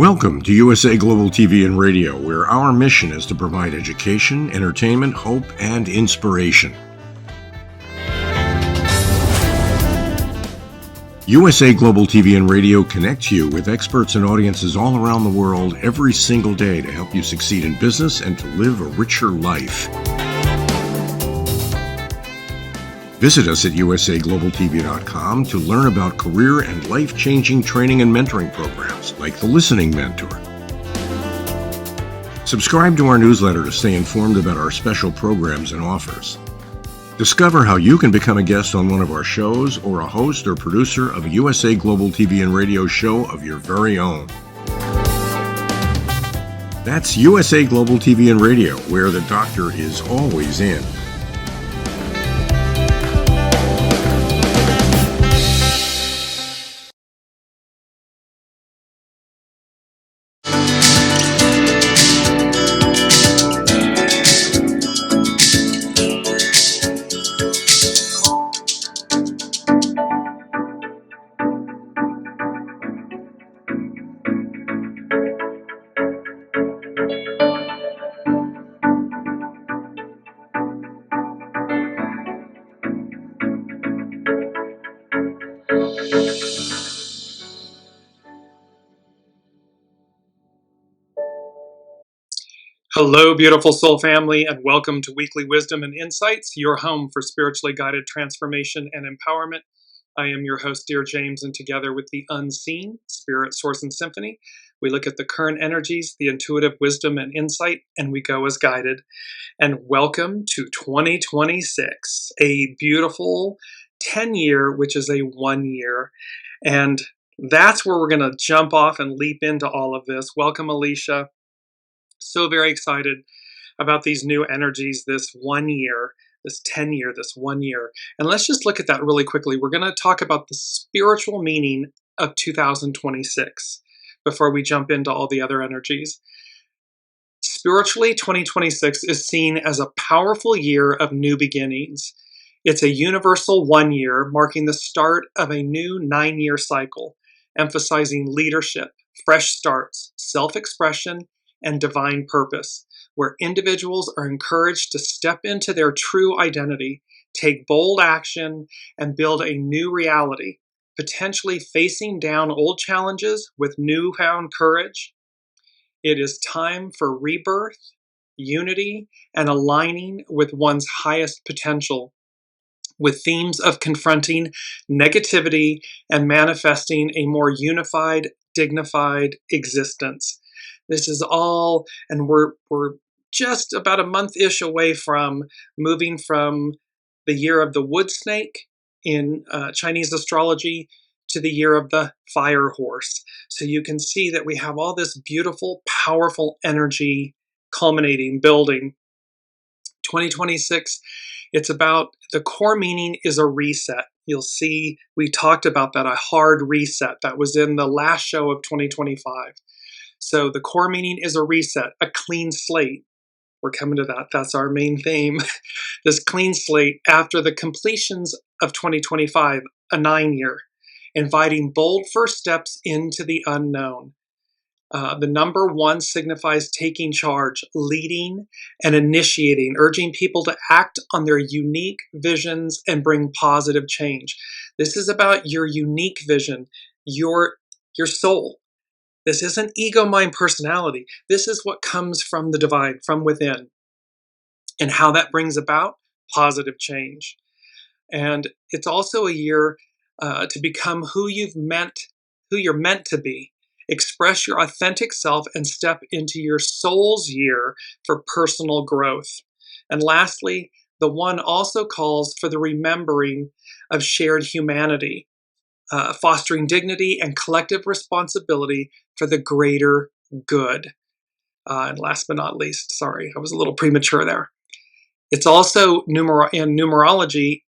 Welcome to USA Global TV and Radio, where our mission is to provide education, entertainment, hope, and inspiration. USA Global TV and Radio connects you with experts and audiences all around the world every single day to help you succeed in business and to live a richer life. Visit us at usaglobaltv.com to learn about career and life-changing training and mentoring programs like the Listening Mentor. Subscribe to our newsletter to stay informed about our special programs and offers. Discover how you can become a guest on one of our shows or a host or producer of a USA Global TV and Radio show of your very own. That's USA Global TV and Radio, where the doctor is always in. Hello, beautiful soul family, and welcome to Weekly Wisdom and Insights, your home for spiritually guided transformation and empowerment. I am your host, Dearjames, and together with the unseen, Spirit, Source, and Symphony, we look at the current energies, the intuitive wisdom and insight, and we go as guided. And welcome to 2026, a beautiful 10-year, which is a 1 year. And that's where we're going to jump off and leap into all of this. Welcome, Alicia. So very excited about these new energies this 1 year, this 10-year, this 1 year. And let's just look at that really quickly. We're going to talk about the spiritual meaning of 2026 before we jump into all the other energies. Spiritually, 2026 is seen as a powerful year of new beginnings. It's a universal 1 year, marking the start of a new 9-year cycle, emphasizing leadership, fresh starts, self-expression, and divine purpose, where individuals are encouraged to step into their true identity, take bold action, and build a new reality, potentially facing down old challenges with newfound courage. It is time for rebirth, unity, and aligning with one's highest potential, with themes of confronting negativity and manifesting a more unified, dignified existence. This is all, and we're just about a month-ish away from moving from the year of the wood snake in Chinese astrology to the year of the fire horse. So you can see that we have all this beautiful, powerful energy culminating, building. 2026, it's about, the core meaning is a reset. You'll see we talked about that, a hard reset. That was in the last show of 2025. So the core meaning is a reset, a clean slate. We're coming to that. That's our main theme. This clean slate after the completions of 2025, a 9-year, inviting bold first steps into the unknown. The number 1 signifies taking charge, leading, and initiating, urging people to act on their unique visions and bring positive change. This is about your unique vision, your soul. This isn't ego, mind, personality. This is what comes from the divine, from within, and how that brings about positive change. And it's also a year to become who you're meant to be. Express your authentic self and step into your soul's year for personal growth. And lastly, the 1 also calls for the remembering of shared humanity, fostering dignity and collective responsibility for the greater good. And last but not least, sorry, I was a little premature there. It's also in numerology,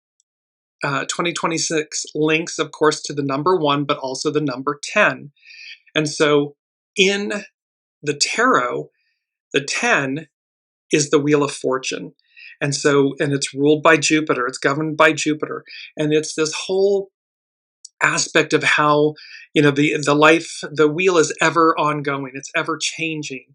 2026 links, of course, to the number 1, but also the number 10. And so in the tarot, the 10 is the Wheel of Fortune. And it's ruled by Jupiter. It's governed by Jupiter. And it's this whole aspect of how, the wheel is ever ongoing, it's ever changing.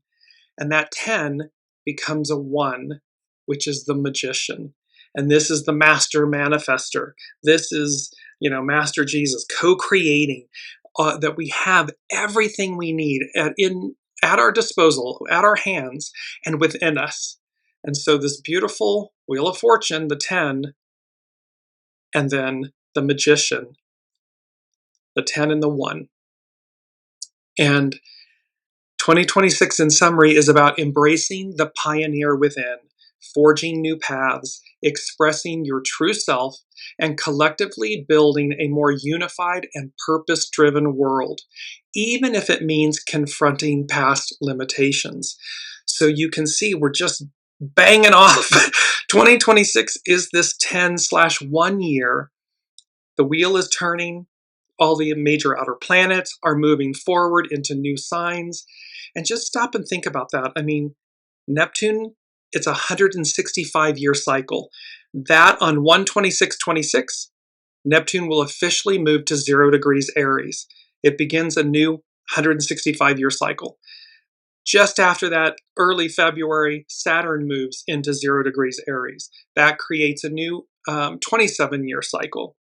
And that 10 becomes a 1, which is the magician. And this is the master manifester. This is, Master Jesus co-creating, that we have everything we need at our disposal, at our hands, and within us. And so this beautiful Wheel of Fortune, the 10, and then the magician, the 10 and the 1. And 2026 in summary is about embracing the pioneer within, forging new paths, expressing your true self, and collectively building a more unified and purpose-driven world, even if it means confronting past limitations. So you can see we're just banging off. 2026 is this 10/1 year. The wheel is turning. All the major outer planets are moving forward into new signs. And just stop and think about that. I mean, Neptune, it's a 165-year cycle. That on 1/26/26, Neptune will officially move to 0 degrees Aries. It begins a new 165-year cycle. Just after that, early February, Saturn moves into 0 degrees Aries. That creates a new 27-year cycle.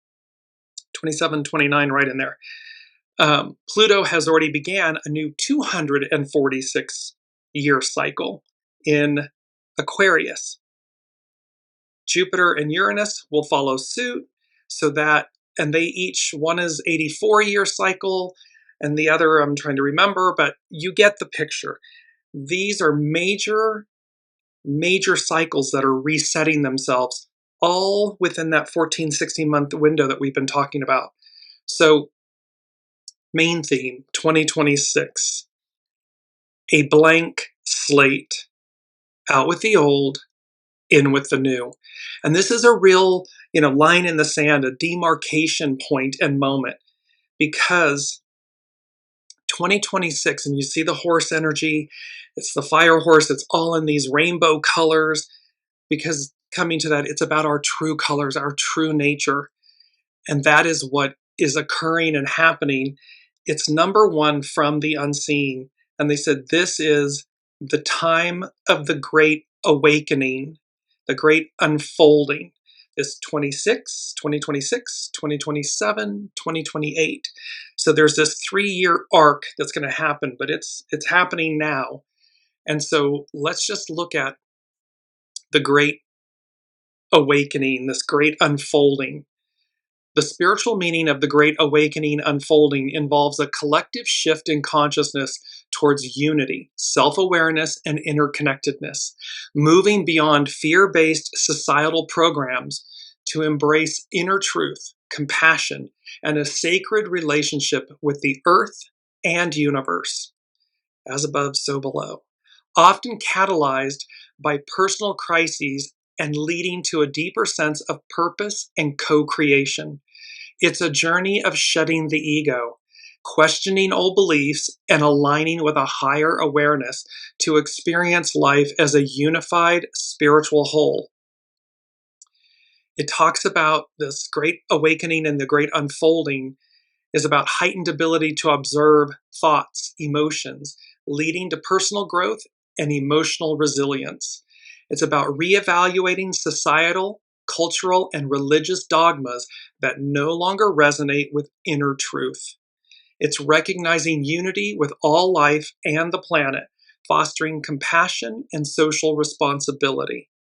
27, 29, right in there. Pluto has already began a new 246-year cycle in Aquarius. Jupiter and Uranus will follow suit, and they each, one is 84-year cycle, and the other I'm trying to remember, but you get the picture. These are major cycles that are resetting themselves, all within that 14-16-month window that we've been talking about. So, main theme, 2026, a blank slate, out with the old, in with the new. And this is a real, line in the sand, a demarcation point and moment, because 2026, and you see the horse energy, it's the fire horse, it's all in these rainbow colors, because coming to that, it's about our true colors, our true nature. And that is what is occurring and happening. It's number 1 from the unseen. And they said this is the time of the great awakening, the great unfolding. This 2026, 2027, 2028. So there's this 3-year arc that's going to happen, but it's happening now. And so let's just look at the great awakening, this great unfolding. The spiritual meaning of the Great Awakening unfolding involves a collective shift in consciousness towards unity, self-awareness, and interconnectedness, moving beyond fear-based societal programs to embrace inner truth, compassion, and a sacred relationship with the earth and universe. As above, so below. Often catalyzed by personal crises and leading to a deeper sense of purpose and co-creation. It's a journey of shedding the ego, questioning old beliefs, and aligning with a higher awareness to experience life as a unified spiritual whole. It talks about this great awakening and the great unfolding is about heightened ability to observe thoughts, emotions, leading to personal growth and emotional resilience. It's about reevaluating societal, cultural, and religious dogmas that no longer resonate with inner truth. It's recognizing unity with all life and the planet, fostering compassion and social responsibility.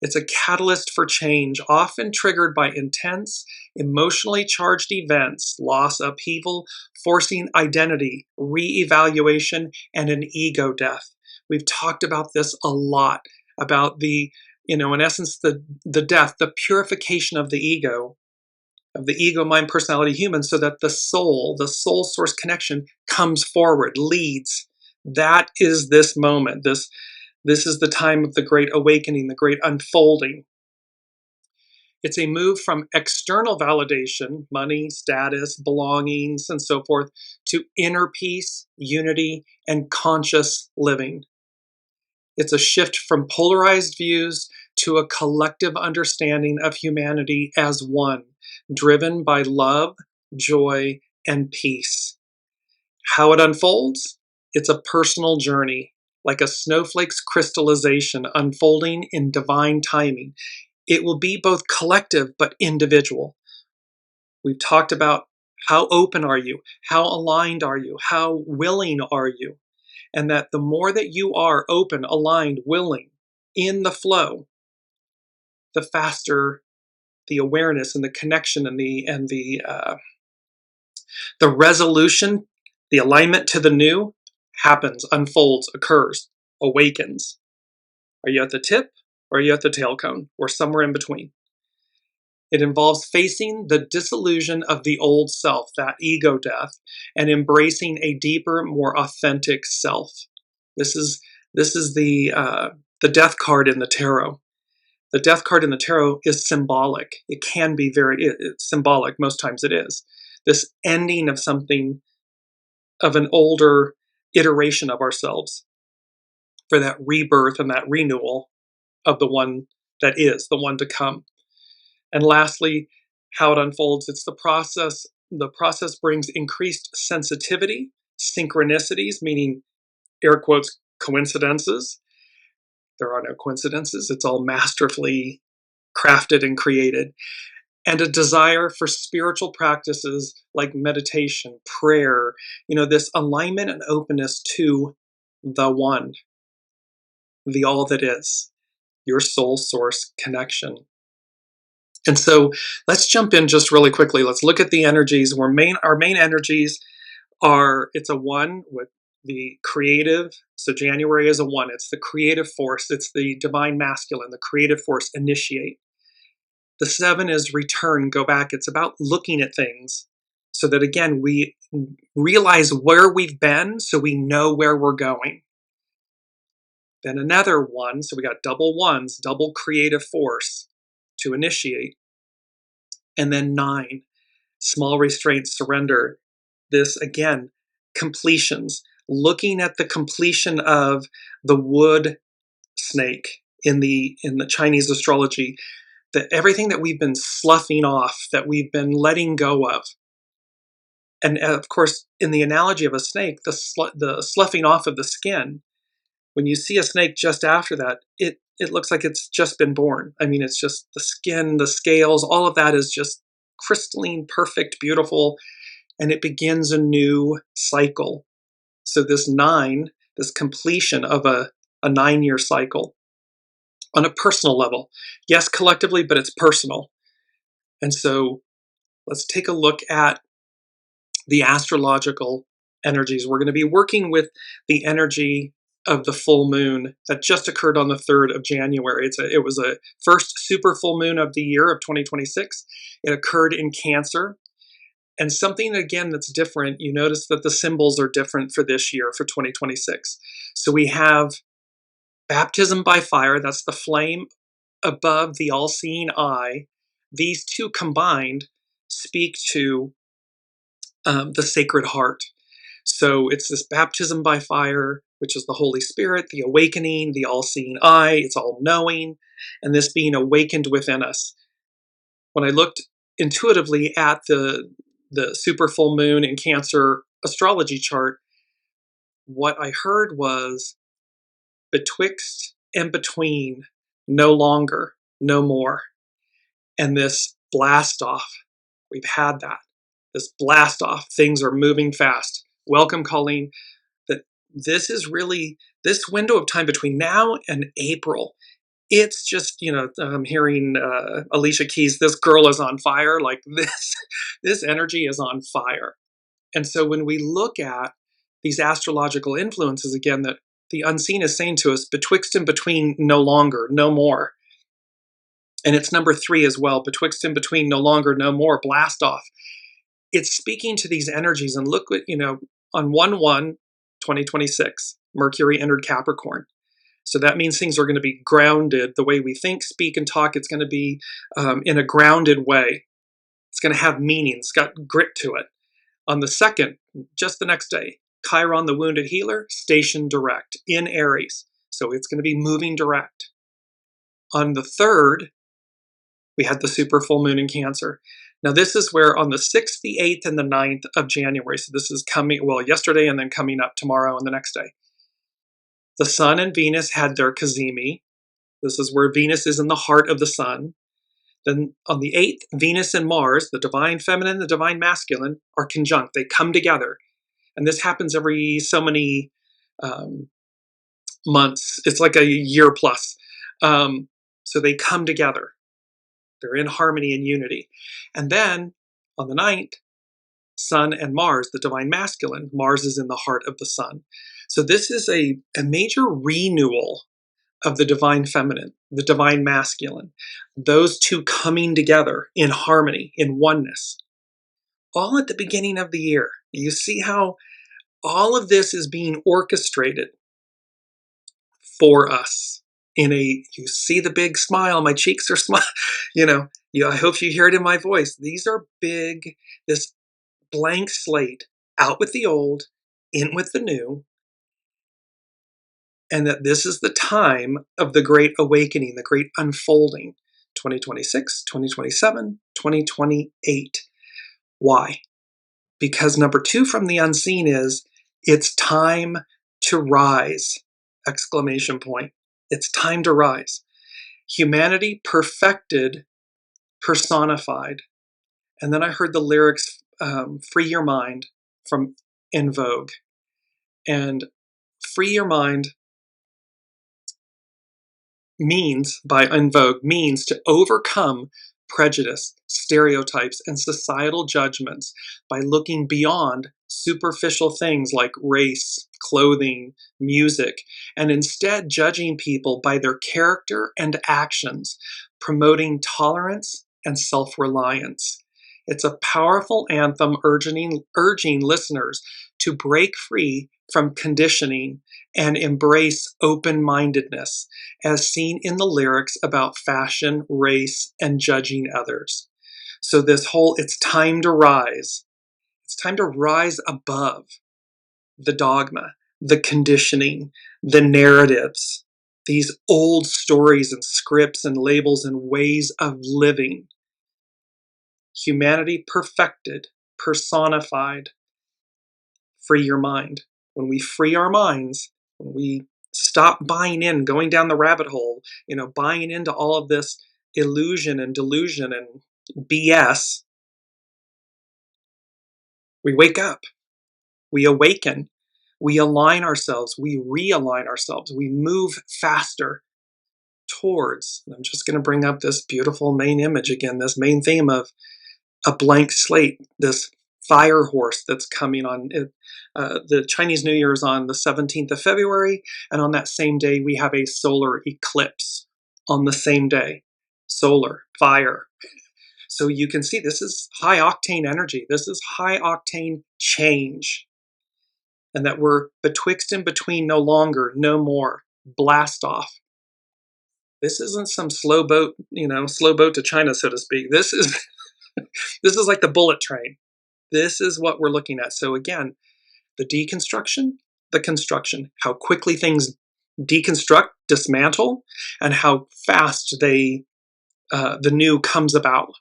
It's a catalyst for change, often triggered by intense, emotionally charged events, loss, upheaval, forcing identity, re-evaluation, and an ego death. We've talked about this a lot, about the, in essence, the death, the purification of the ego, mind, personality, human, so that the soul source connection comes forward, leads. That is this moment, this is the time of the great awakening, the great unfolding. It's a move from external validation, money, status, belongings, and so forth, to inner peace, unity, and conscious living. It's a shift from polarized views to a collective understanding of humanity as one, driven by love, joy, and peace. How it unfolds? It's a personal journey, like a snowflake's crystallization unfolding in divine timing. It will be both collective but individual. We've talked about how open are you? How aligned are you? How willing are you? And that the more that you are open, aligned, willing, in the flow, the faster the awareness and the connection and the resolution, the alignment to the new happens, unfolds, occurs, awakens. Are you at the tip or are you at the tail cone or somewhere in between? It involves facing the disillusion of the old self, that ego death, and embracing a deeper, more authentic self. This is the death card in the tarot. The death card in the tarot is symbolic. It can be it's symbolic. Most times it is. This ending of something, of an older iteration of ourselves, for that rebirth and that renewal of the one that is, the one to come. And lastly, how it unfolds, it's the process. The process brings increased sensitivity, synchronicities, meaning air quotes, coincidences. There are no coincidences. It's all masterfully crafted and created. And a desire for spiritual practices like meditation, prayer, this alignment and openness to the one, the all that is, your soul source connection. And so let's jump in just really quickly. Let's look at the energies. Our main energies are, it's a 1 with the creative. So January is a 1. It's the creative force. It's the divine masculine, the creative force, initiate. The 7 is return, go back. It's about looking at things so that, again, we realize where we've been so we know where we're going. Then another 1, so we got double 1s, double creative force to initiate. And then 9, small restraint, surrender. This, again, completions, looking at the completion of the wood snake in the Chinese astrology, that everything that we've been sloughing off, that we've been letting go of. And of course, in the analogy of a snake, the sloughing off of the skin, when you see a snake just after that, it looks like it's just been born. I mean, it's just the skin, the scales, all of that is just crystalline, perfect, beautiful, and it begins a new cycle. So this 9, this completion of a 9-year cycle on a personal level. Yes, collectively, but it's personal. And so let's take a look at the astrological energies. We're going to be working with the energy of the full moon that just occurred on the 3rd of January. It was a first super full moon of the year of 2026. It occurred in Cancer. And something, again, that's different, you notice that the symbols are different for this year, for 2026. So we have baptism by fire, that's the flame above the all-seeing eye. These two combined speak to the Sacred Heart. So it's this baptism by fire, which is the Holy Spirit, the awakening, the all-seeing eye, it's all-knowing, and this being awakened within us. When I looked intuitively at the super full moon in Cancer astrology chart, what I heard was betwixt and between, no longer, no more. And this blast off, we've had that. This blast off, things are moving fast. Welcome, Colleen. That this is really, this window of time between now and April, it's just, I'm hearing Alicia Keys, this girl is on fire. Like this energy is on fire. And so when we look at these astrological influences, again, that the unseen is saying to us, betwixt and between, no longer, no more. And it's number 3 as well, betwixt and between, no longer, no more, blast off. It's speaking to these energies. And look what, on 1/1/2026, Mercury entered Capricorn. So that means things are going to be grounded. The way we think, speak, and talk, it's going to be in a grounded way. It's going to have meaning. It's got grit to it. On the 2nd, just the next day, Chiron, the wounded healer, stationed direct in Aries. So it's going to be moving direct. On the 3rd, we had the super full moon in Cancer. Now, this is where on the 6th, the 8th, and the 9th of January, so this is coming, well, yesterday and then coming up tomorrow and the next day, the Sun and Venus had their cazimi. This is where Venus is in the heart of the Sun. Then on the 8th, Venus and Mars, the divine feminine, the divine masculine, are conjunct. They come together. And this happens every so many months. It's like a year plus. So they come together. They're in harmony and unity. And then on the 9th, Sun and Mars, the divine masculine, Mars is in the heart of the Sun. So this is a major renewal of the divine feminine, the divine masculine, those two coming together in harmony, in oneness, all at the beginning of the year. You see how all of this is being orchestrated for us you see the big smile, my cheeks are smiling, I hope you hear it in my voice. These are big, this blank slate, out with the old, in with the new, and that this is the time of the great awakening, the great unfolding, 2026, 2027, 2028. Why? Because number 2 from the unseen is, it's time to rise, exclamation point. It's time to rise. Humanity perfected, personified. And then I heard the lyrics, Free Your Mind, from En Vogue. And free your mind by En Vogue means to overcome prejudice, stereotypes, and societal judgments by looking beyond superficial things like race, clothing, music, and instead judging people by their character and actions, promoting tolerance and self-reliance. It's a powerful anthem urging listeners to break free from conditioning and embrace open-mindedness, as seen in the lyrics about fashion, race, and judging others. So it's time to rise. It's time to rise above the dogma, the conditioning, the narratives, these old stories and scripts and labels and ways of living. Humanity perfected, personified. Free your mind. When we free our minds, when we stop buying in, going down the rabbit hole, buying into all of this illusion and delusion and BS, we wake up, we awaken, we align ourselves, we realign ourselves, we move faster towards, I'm just going to bring up this beautiful main image again, this main theme of a blank slate, this fire horse that's coming on. The Chinese New Year is on the 17th of February, and on that same day we have a solar eclipse on the same day. Solar, fire. So you can see this is high octane energy. This is high octane change. And that we're betwixt and between, no longer, no more. Blast off. This isn't some slow boat to China, so to speak. This is this is like the bullet train. This is what we're looking at. So again, the deconstruction, the construction, how quickly things deconstruct, dismantle, and how fast the new comes about.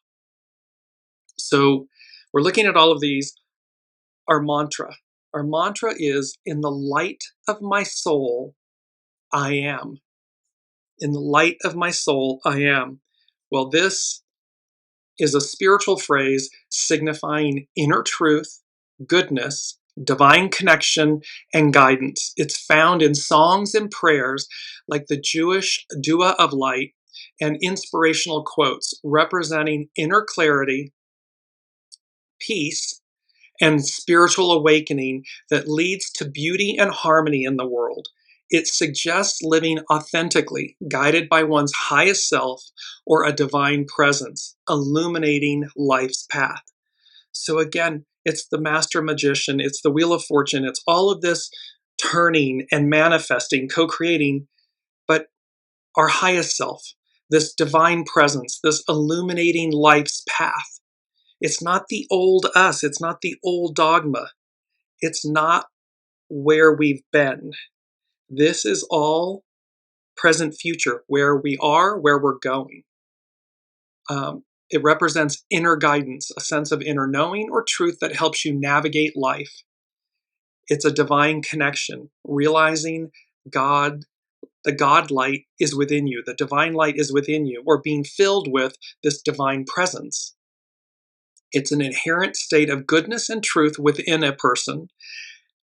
So we're looking at all of these. Our mantra is, in the light of my soul, I am. In the light of my soul, I am. Well, this is a spiritual phrase signifying inner truth, goodness, divine connection, and guidance. It's found in songs and prayers like the Jewish Dua of Light and inspirational quotes representing inner clarity, peace, and spiritual awakening that leads to beauty and harmony in the world. It suggests living authentically, guided by one's highest self or a divine presence, illuminating life's path. So again, it's the master magician, it's the wheel of fortune, it's all of this turning and manifesting, co-creating, but our highest self, this divine presence, this illuminating life's path. It's not the old us, it's not the old dogma, it's not where we've been. This is all present future, where we are, where we're going. It represents inner guidance, a sense of inner knowing or truth that helps you navigate life. It's a divine connection, realizing God, the God light is within you, the divine light is within you, or being filled with this divine presence. It's an inherent state of goodness and truth within a person.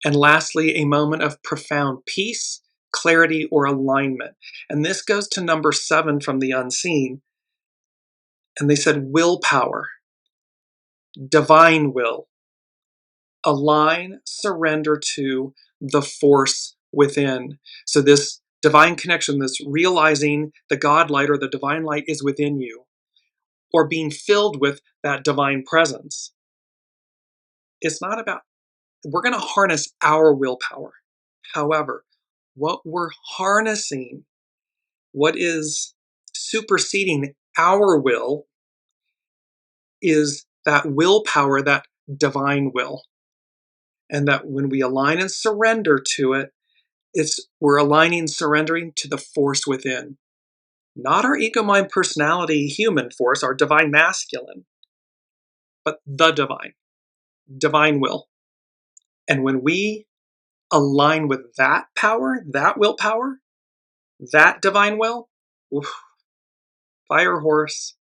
And lastly, a moment of profound peace, clarity, or alignment. And this goes to number 7 from the unseen. And they said willpower, divine will, align, surrender to the force within. So this divine connection, this realizing the God light or the divine light is within you, or being filled with that divine presence. It's not about, we're going to harness our willpower. However, what we're harnessing, what is superseding our will, is that willpower, that divine will. And that when we align and surrender to it, we're aligning, surrendering to the force within. Not our ego, mind, personality, human force, our divine masculine, but the divine will. And when we align with that power, that willpower, that divine will, oof, fire horse.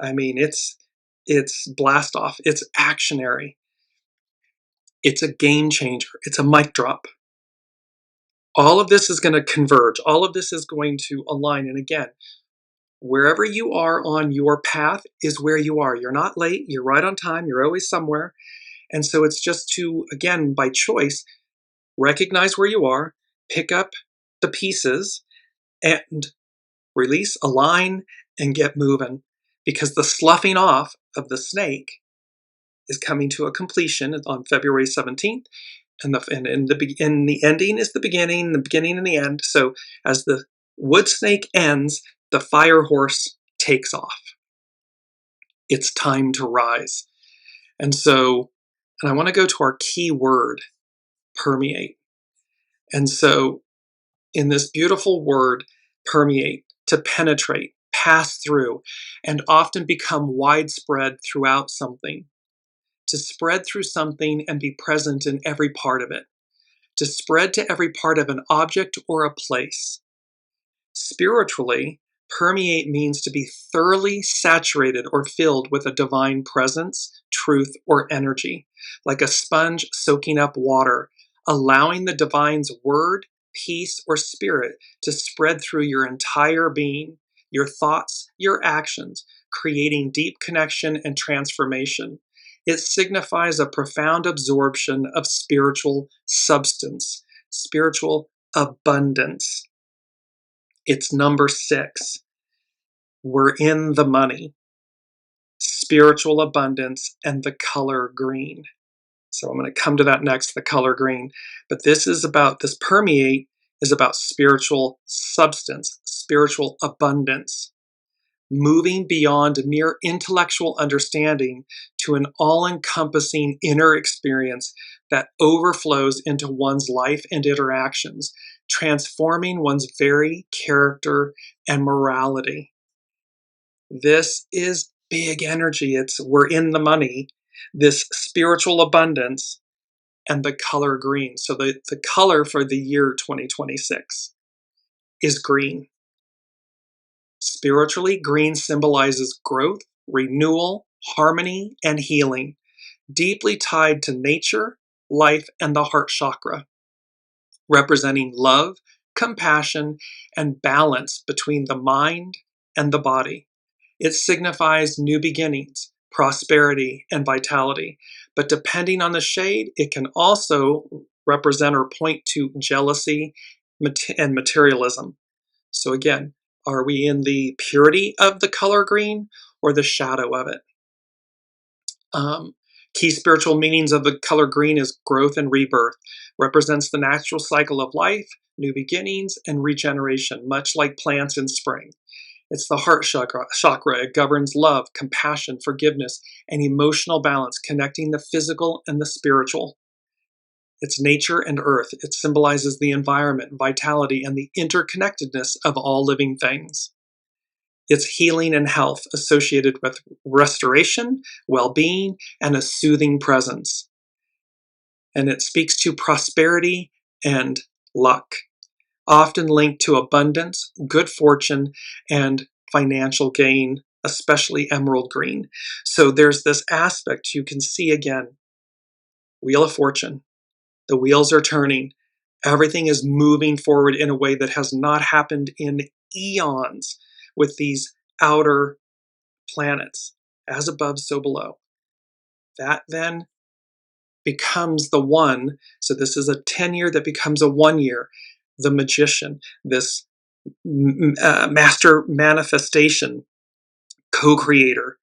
I mean, it's blast off. It's actionary. It's a game changer. It's a mic drop. All of this is going to converge. All of this is going to align. And again, wherever you are on your path is where you are. You're not late. You're right on time. You're always somewhere. And so it's just to, again, by choice, recognize where you are, pick up the pieces, and release, align, and get moving. Because the sloughing off of the snake is coming to a completion on February 17th. And the ending is the beginning and the end. So as the wood snake ends, the fire horse takes off. It's time to rise. And I want to go to our key word, permeate. And so in this beautiful word, permeate, to penetrate, pass through, and often become widespread throughout something. To spread through something and be present in every part of it. To spread to every part of an object or a place. Spiritually, permeate means to be thoroughly saturated or filled with a divine presence, truth, or energy, like a sponge soaking up water, allowing the divine's word, peace, or spirit to spread through your entire being, your thoughts, your actions, creating deep connection and transformation. It signifies a profound absorption of spiritual substance, spiritual abundance. It's number 6. We're in the money, spiritual abundance, and the color green. So I'm going to come to that next, the color green. But this permeate is about spiritual substance, spiritual abundance, moving beyond mere intellectual understanding to an all-encompassing inner experience that overflows into one's life and interactions, transforming one's very character and morality. This is big energy. We're in the money, this spiritual abundance, and the color green. So the color for the year 2026 is green. Spiritually, green symbolizes growth, renewal, harmony, and healing, deeply tied to nature, life, and the heart chakra, representing love, compassion, and balance between the mind and the body. It signifies new beginnings, prosperity, and vitality. But depending on the shade, it can also represent or point to jealousy and materialism. So again, are we in the purity of the color green or the shadow of it? Key spiritual meanings of the color green is growth and rebirth, represents the natural cycle of life, new beginnings, and regeneration, much like plants in spring. It's the heart chakra. It governs love, compassion, forgiveness, and emotional balance, connecting the physical and the spiritual. It's nature and earth. It symbolizes the environment, vitality, and the interconnectedness of all living things. It's healing and health associated with restoration, well-being, and a soothing presence. And it speaks to prosperity and luck, often linked to abundance, good fortune, and financial gain, especially emerald green. So there's this aspect you can see again. Wheel of Fortune. The wheels are turning. Everything is moving forward in a way that has not happened in eons with these outer planets. As above, so below. That then becomes the one. So this is a 10-year that becomes a 1 year. The magician, this master manifestation, co-creator,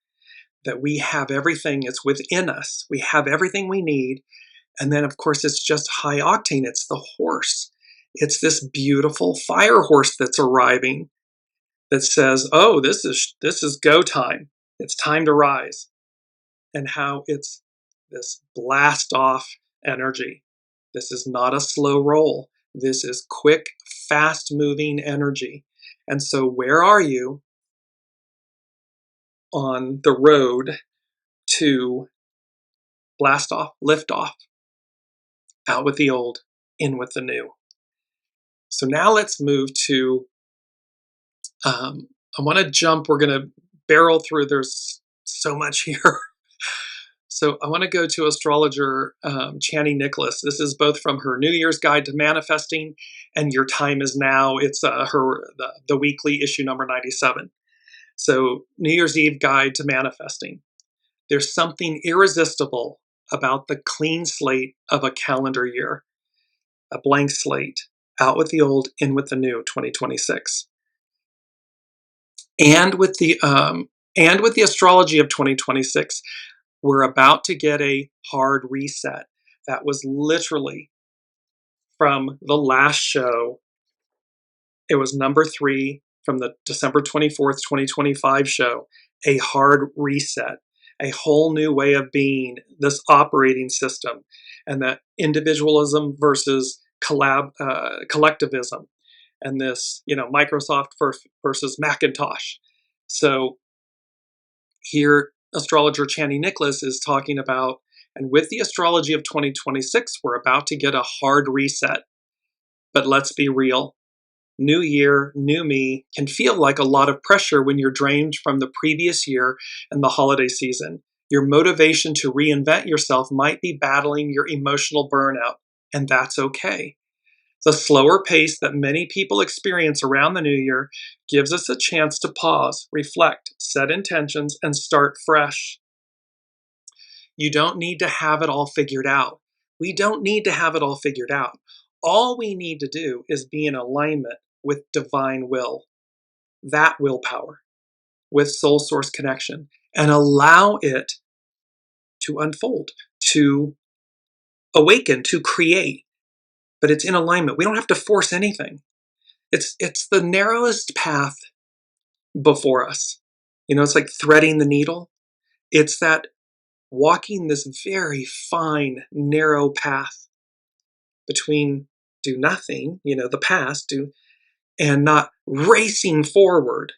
that we have everything, it's within us. We have everything we need. And then, of course, it's just high octane. It's the horse. It's this beautiful fire horse that's arriving that says, oh, this is go time. It's time to rise. And how it's this blast off energy. This is not a slow roll. This is quick, fast moving energy. And so where are you on the road to blast off, lift off, out with the old, in with the new? So now let's move to, I want to jump, we're going to barrel through, there's so much here. So I want to go to astrologer Chani Nicholas. This is both from her New Year's Guide to Manifesting and Your Time Is Now. It's the weekly issue number 97. So New Year's Eve Guide to Manifesting. There's something irresistible about the clean slate of a calendar year, a blank slate, out with the old, in with the new, 2026. And with the astrology of 2026, we're about to get a hard reset. That was literally from the last show. It was number 3 from the December 24th, 2025 show, a hard reset, a whole new way of being, this operating system, and that individualism versus collectivism, and this, Microsoft versus Macintosh. So here, astrologer Chani Nicholas is talking about, and with the astrology of 2026, we're about to get a hard reset. But let's be real. New year, new me can feel like a lot of pressure when you're drained from the previous year and the holiday season. Your motivation to reinvent yourself might be battling your emotional burnout, and that's okay. The slower pace that many people experience around the new year gives us a chance to pause, reflect, set intentions, and start fresh. You don't need to have it all figured out. We don't need to have it all figured out. All we need to do is be in alignment with divine will, that willpower, with soul source connection, and allow it to unfold, to awaken, to create. But it's in alignment. We don't have to force anything. It's the narrowest path before us. It's like threading the needle. It's that walking this very fine, narrow path between do nothing, the past, and not racing forward.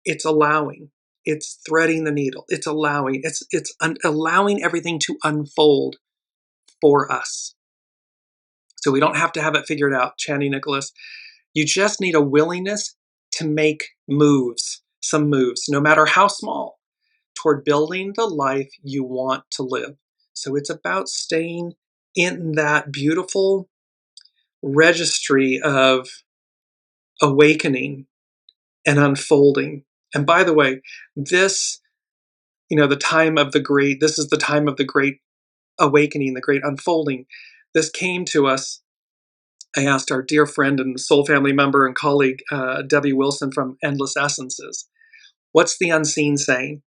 It's allowing. It's threading the needle. It's allowing. It's allowing everything to unfold for us. So we don't have to have it figured out, Chani Nicholas. You just need a willingness to make moves, some moves, no matter how small, toward building the life you want to live. So it's about staying in that beautiful registry of awakening and unfolding. And by the way, this, the time of the great, this is the time of the great awakening, the great unfolding. This came to us. I asked our dear friend and soul family member and colleague, Debbie Wilson from Endless Essences, what's the unseen saying?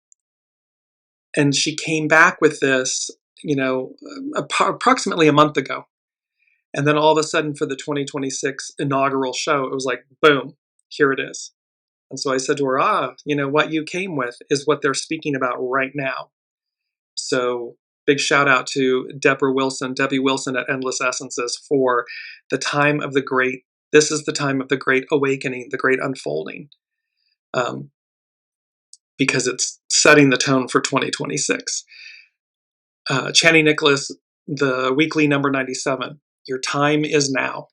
And she came back with this, approximately a month ago. And then all of a sudden for the 2026 inaugural show, it was like, boom, here it is. And so I said to her, what you came with is what they're speaking about right now. So big shout out to Debbie Wilson at Endless Essences for the time of the great, this is the time of the great awakening, the great unfolding. because it's setting the tone for 2026. Channing Nicholas, the weekly number 97. Your time is now.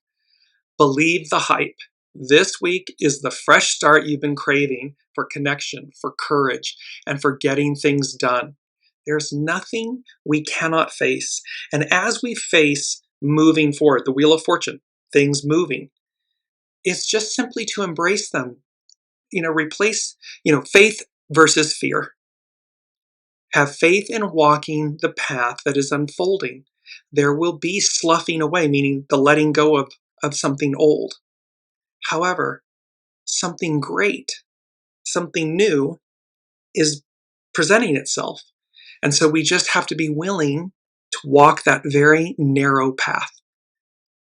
Believe the hype. This week is the fresh start you've been craving for connection, for courage, and for getting things done. There's nothing we cannot face. And as we face moving forward, the Wheel of Fortune, things moving, it's just simply to embrace them. Replace, faith versus fear. Have faith in walking the path that is unfolding. There will be sloughing away, meaning the letting go of something old. However, something great, something new is presenting itself. And so we just have to be willing to walk that very narrow path.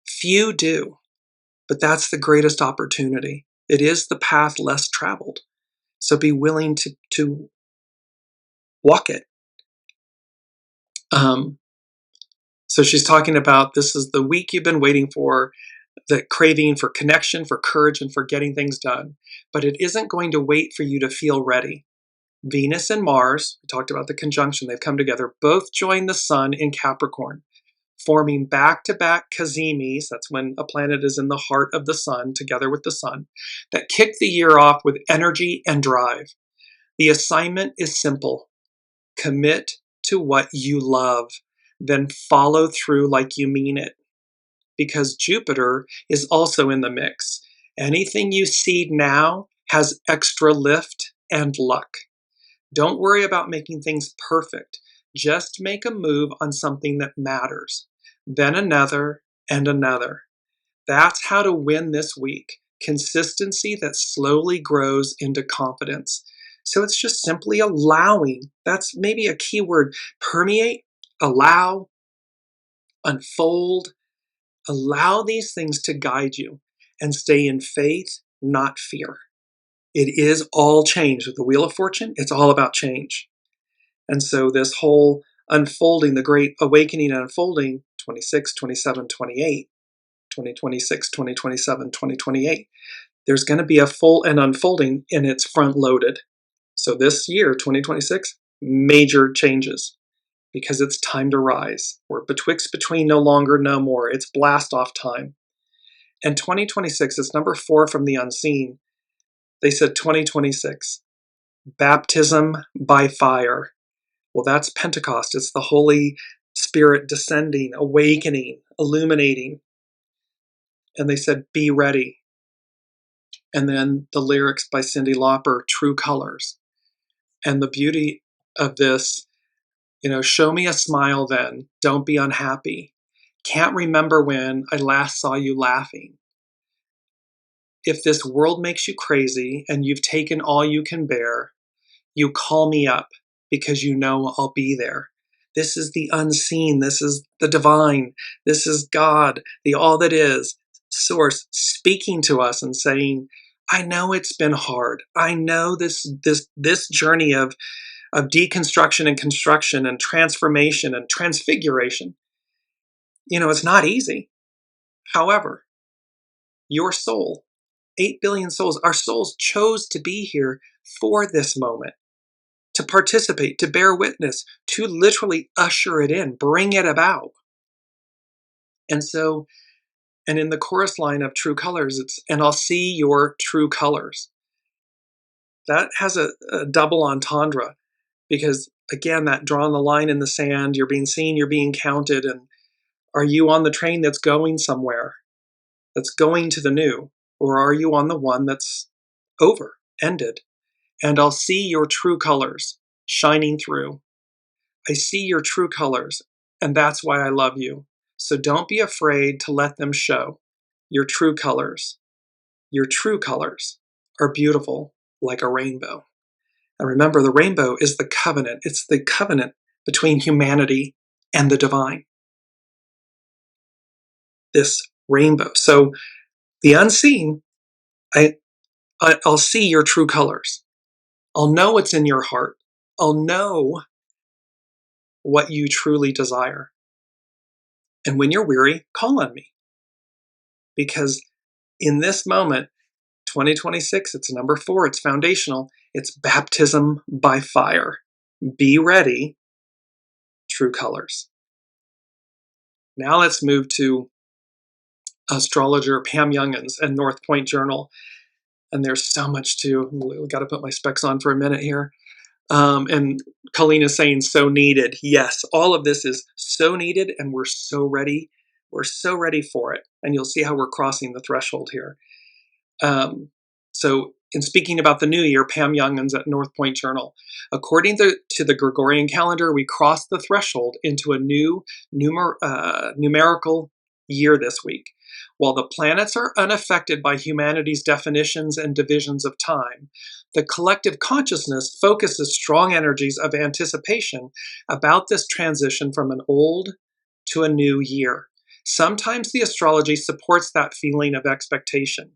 Few do, but that's the greatest opportunity. It is the path less traveled. So be willing to walk it. So she's talking about this is the week you've been waiting for, the craving for connection, for courage, and for getting things done. But it isn't going to wait for you to feel ready. Venus and Mars, we talked about the conjunction, they've come together, both join the sun in Capricorn, forming back-to-back cazemis, that's when a planet is in the heart of the sun, together with the sun, that kick the year off with energy and drive. The assignment is simple. Commit to what you love, then follow through like you mean it. Because Jupiter is also in the mix. Anything you seed now has extra lift and luck. Don't worry about making things perfect. Just make a move on something that matters. Then another and another. That's how to win this week. Consistency that slowly grows into confidence. So it's just simply allowing. That's maybe a key word. Permeate, allow, unfold. Allow these things to guide you and stay in faith, not fear. It is all change. With the Wheel of Fortune, it's all about change. And so this whole unfolding, the great awakening and unfolding, 26, 27, 28, 2026, 2027, 2028, there's going to be a full and unfolding, and it's front loaded. So this year, 2026, major changes because it's time to rise. We're betwixt, between, no longer, no more. It's blast off time. And 2026 is number 4 from the unseen. They said 2026, baptism by fire. Well, that's Pentecost. It's the Holy Spirit descending, awakening, illuminating. And they said, be ready. And then the lyrics by Cyndi Lauper, True Colors. And the beauty of this, show me a smile then. Don't be unhappy. Can't remember when I last saw you laughing. If this world makes you crazy and you've taken all you can bear, you call me up because you know I'll be there. This is the unseen. This is the divine. This is God, the all that is, source, speaking to us and saying, I know it's been hard. I know this journey of deconstruction and construction and transformation and transfiguration. It's not easy. However, your soul, 8 billion souls, our souls chose to be here for this moment, to participate, to bear witness, to literally usher it in, bring it about. And so, and in the chorus line of True Colors, it's, and I'll see your true colors. That has a double entendre because, again, that drawing the line in the sand, you're being seen, you're being counted, and are you on the train that's going somewhere, that's going to the new? Or are you on the one that's over, ended? And I'll see your true colors shining through. I see your true colors, and that's why I love you. So don't be afraid to let them show your true colors. Your true colors are beautiful like a rainbow. And remember, the rainbow is the covenant. It's the covenant between humanity and the divine. This rainbow. So the unseen, I'll see your true colors. I'll know what's in your heart. I'll know what you truly desire. And when you're weary, call on me. Because in this moment, 2026, it's number 4. It's foundational. It's baptism by fire. Be ready. True colors. Now let's move to astrologer Pam Youngins and North Point Journal. And there's so much we got to put my specs on for a minute here. And Colleen is saying so needed. Yes, all of this is so needed, and we're so ready. We're so ready for it. And you'll see how we're crossing the threshold here. So in speaking about the new year, Pam Youngins at North Point Journal, according to the Gregorian calendar, we crossed the threshold into a new numerical year this week. While the planets are unaffected by humanity's definitions and divisions of time, the collective consciousness focuses strong energies of anticipation about this transition from an old to a new year. Sometimes the astrology supports that feeling of expectation,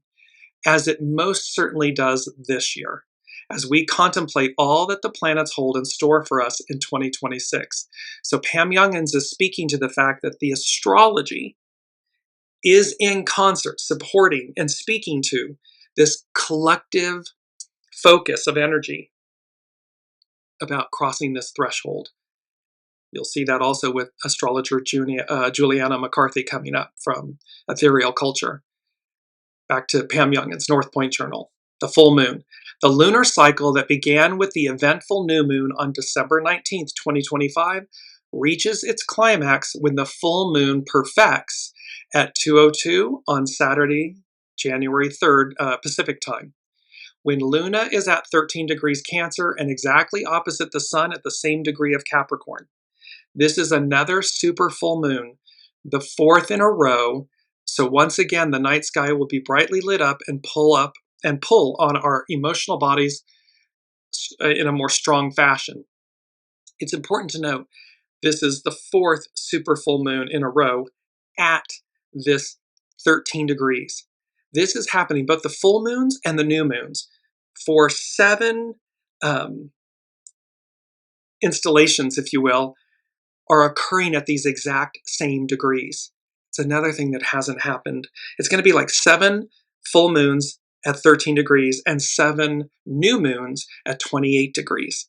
as it most certainly does this year, as we contemplate all that the planets hold in store for us in 2026. So Pam Youngins is speaking to the fact that the astrology is in concert, supporting and speaking to this collective focus of energy about crossing this threshold. You'll see that also with astrologer Juliana McCarthy coming up from Ethereal Culture. Back to Pam Youngins, North Point Journal. The full moon. The lunar cycle that began with the eventful new moon on December 19th, 2025, reaches its climax when the full moon perfects at 2:02 on Saturday, January 3rd, Pacific time, when Luna is at 13 degrees Cancer and exactly opposite the Sun at the same degree of Capricorn. This is another super full moon, the 4th in a row. So once again, the night sky will be brightly lit up and pull on our emotional bodies in a more strong fashion. It's important to note this is the 4th super full moon in a row at this 13 degrees. This is happening, both the full moons and the new moons, for 7 installations, if you will, are occurring at these exact same degrees. It's another thing that hasn't happened. It's going to be like 7 full moons at 13 degrees and 7 new moons at 28 degrees.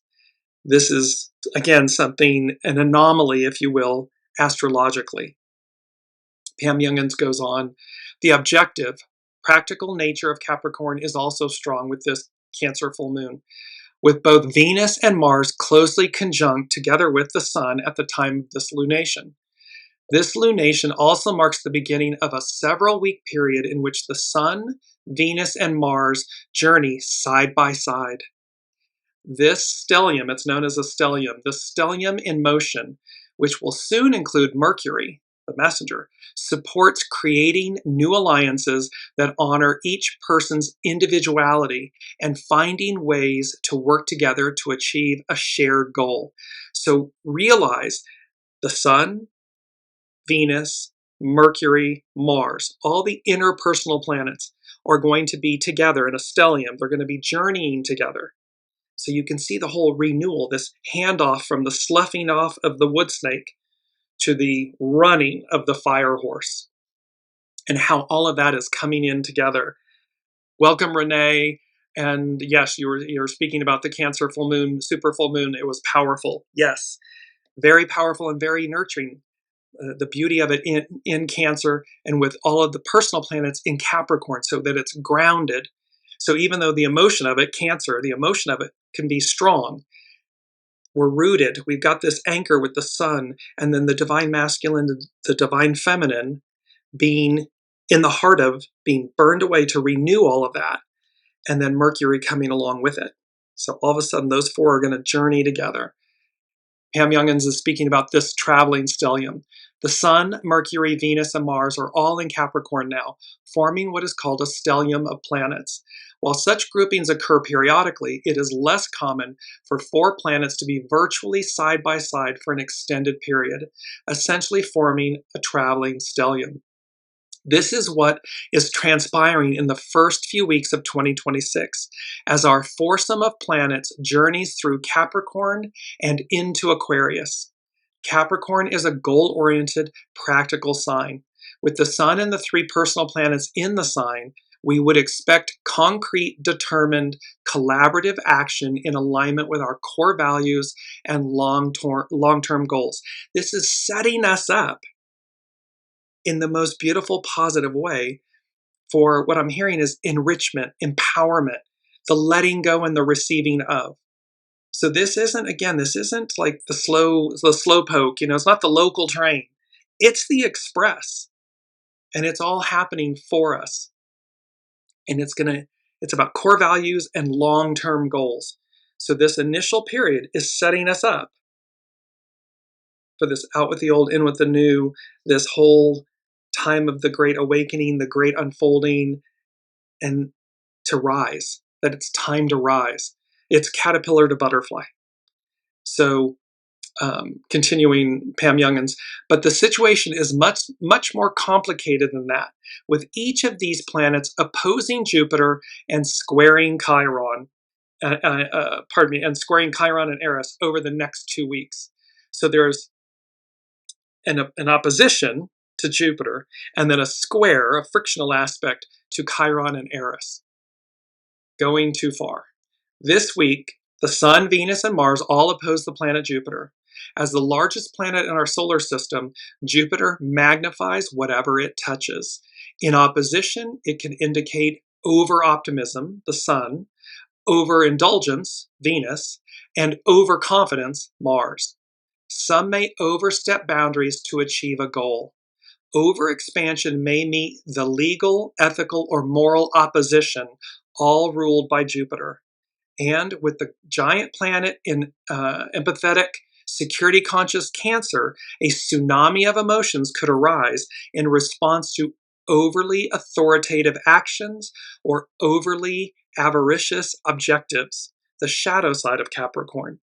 This is, again, an anomaly, if you will, astrologically. Pam Youngins goes on, the objective, practical nature of Capricorn is also strong with this Cancer full moon, with both Venus and Mars closely conjunct together with the Sun at the time of this lunation. This lunation also marks the beginning of a several-week period in which the Sun, Venus, and Mars journey side by side. This stellium, it's known as a stellium, the stellium in motion, which will soon include Mercury, the messenger, supports creating new alliances that honor each person's individuality and finding ways to work together to achieve a shared goal. So realize the Sun, Venus, Mercury, Mars, all the interpersonal planets are going to be together in a stellium. They're going to be journeying together. So you can see the whole renewal, this handoff from the sloughing off of the wood snake to the running of the fire horse, and how all of that is coming in together. Welcome, Renee. And yes, you're speaking about the Cancer full moon, super full moon. It was powerful. Yes, very powerful and very nurturing. The beauty of it in Cancer and with all of the personal planets in Capricorn, so that it's grounded. So even though the emotion of it, Cancer, the emotion of it can be strong, we're rooted. We've got this anchor with the Sun, and then the divine masculine, the divine feminine being in the heart of, being burned away to renew all of that, and then Mercury coming along with it. So all of a sudden, those 4 are going to journey together. Pam Youngins is speaking about this traveling stellium. The Sun, Mercury, Venus, and Mars are all in Capricorn now, forming what is called a stellium of planets. While such groupings occur periodically, it is less common for 4 planets to be virtually side by side for an extended period, essentially forming a traveling stellium. This is what is transpiring in the first few weeks of 2026, as our foursome of planets journeys through Capricorn and into Aquarius. Capricorn is a goal-oriented, practical sign. With the Sun and the 3 personal planets in the sign, We would expect concrete, determined, collaborative action in alignment with our core values and long-term goals. This is setting us up in the most beautiful, positive way for what I'm hearing is enrichment, empowerment, the letting go and the receiving of. So this isn't like the slow poke, it's not the local train. It's the express. And it's all happening for us. And it's about core values and long-term goals. So this initial period is setting us up for this out with the old, in with the new, this whole time of the great awakening, the great unfolding, and to rise, that it's time to rise. It's caterpillar to butterfly. So continuing Pam Youngins, but the situation is much, much more complicated than that, with each of these planets opposing Jupiter and squaring Chiron, and squaring Chiron and Eris over the next 2 weeks. So there's an opposition to Jupiter, and then a square, a frictional aspect to Chiron and Eris. Going too far. This week, the Sun, Venus, and Mars all oppose the planet Jupiter. As the largest planet in our solar system, Jupiter magnifies whatever it touches. In opposition, it can indicate over-optimism, the Sun, overindulgence, Venus, and overconfidence, Mars. Some may overstep boundaries to achieve a goal. Overexpansion may meet the legal, ethical, or moral opposition, all ruled by Jupiter. And with the giant planet in empathetic, security-conscious Cancer, a tsunami of emotions could arise in response to overly authoritative actions or overly avaricious objectives, the shadow side of Capricorn.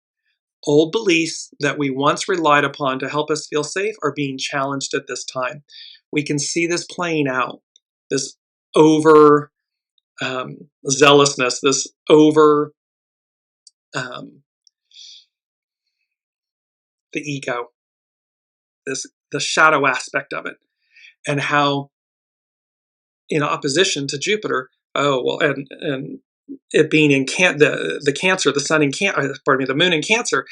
Old beliefs that we once relied upon to help us feel safe are being challenged at this time. We can see this playing out, this over zealousness, this over the ego, the shadow aspect of it, and how in opposition to Jupiter, and it being in the Cancer, the Sun in the Moon in Cancer,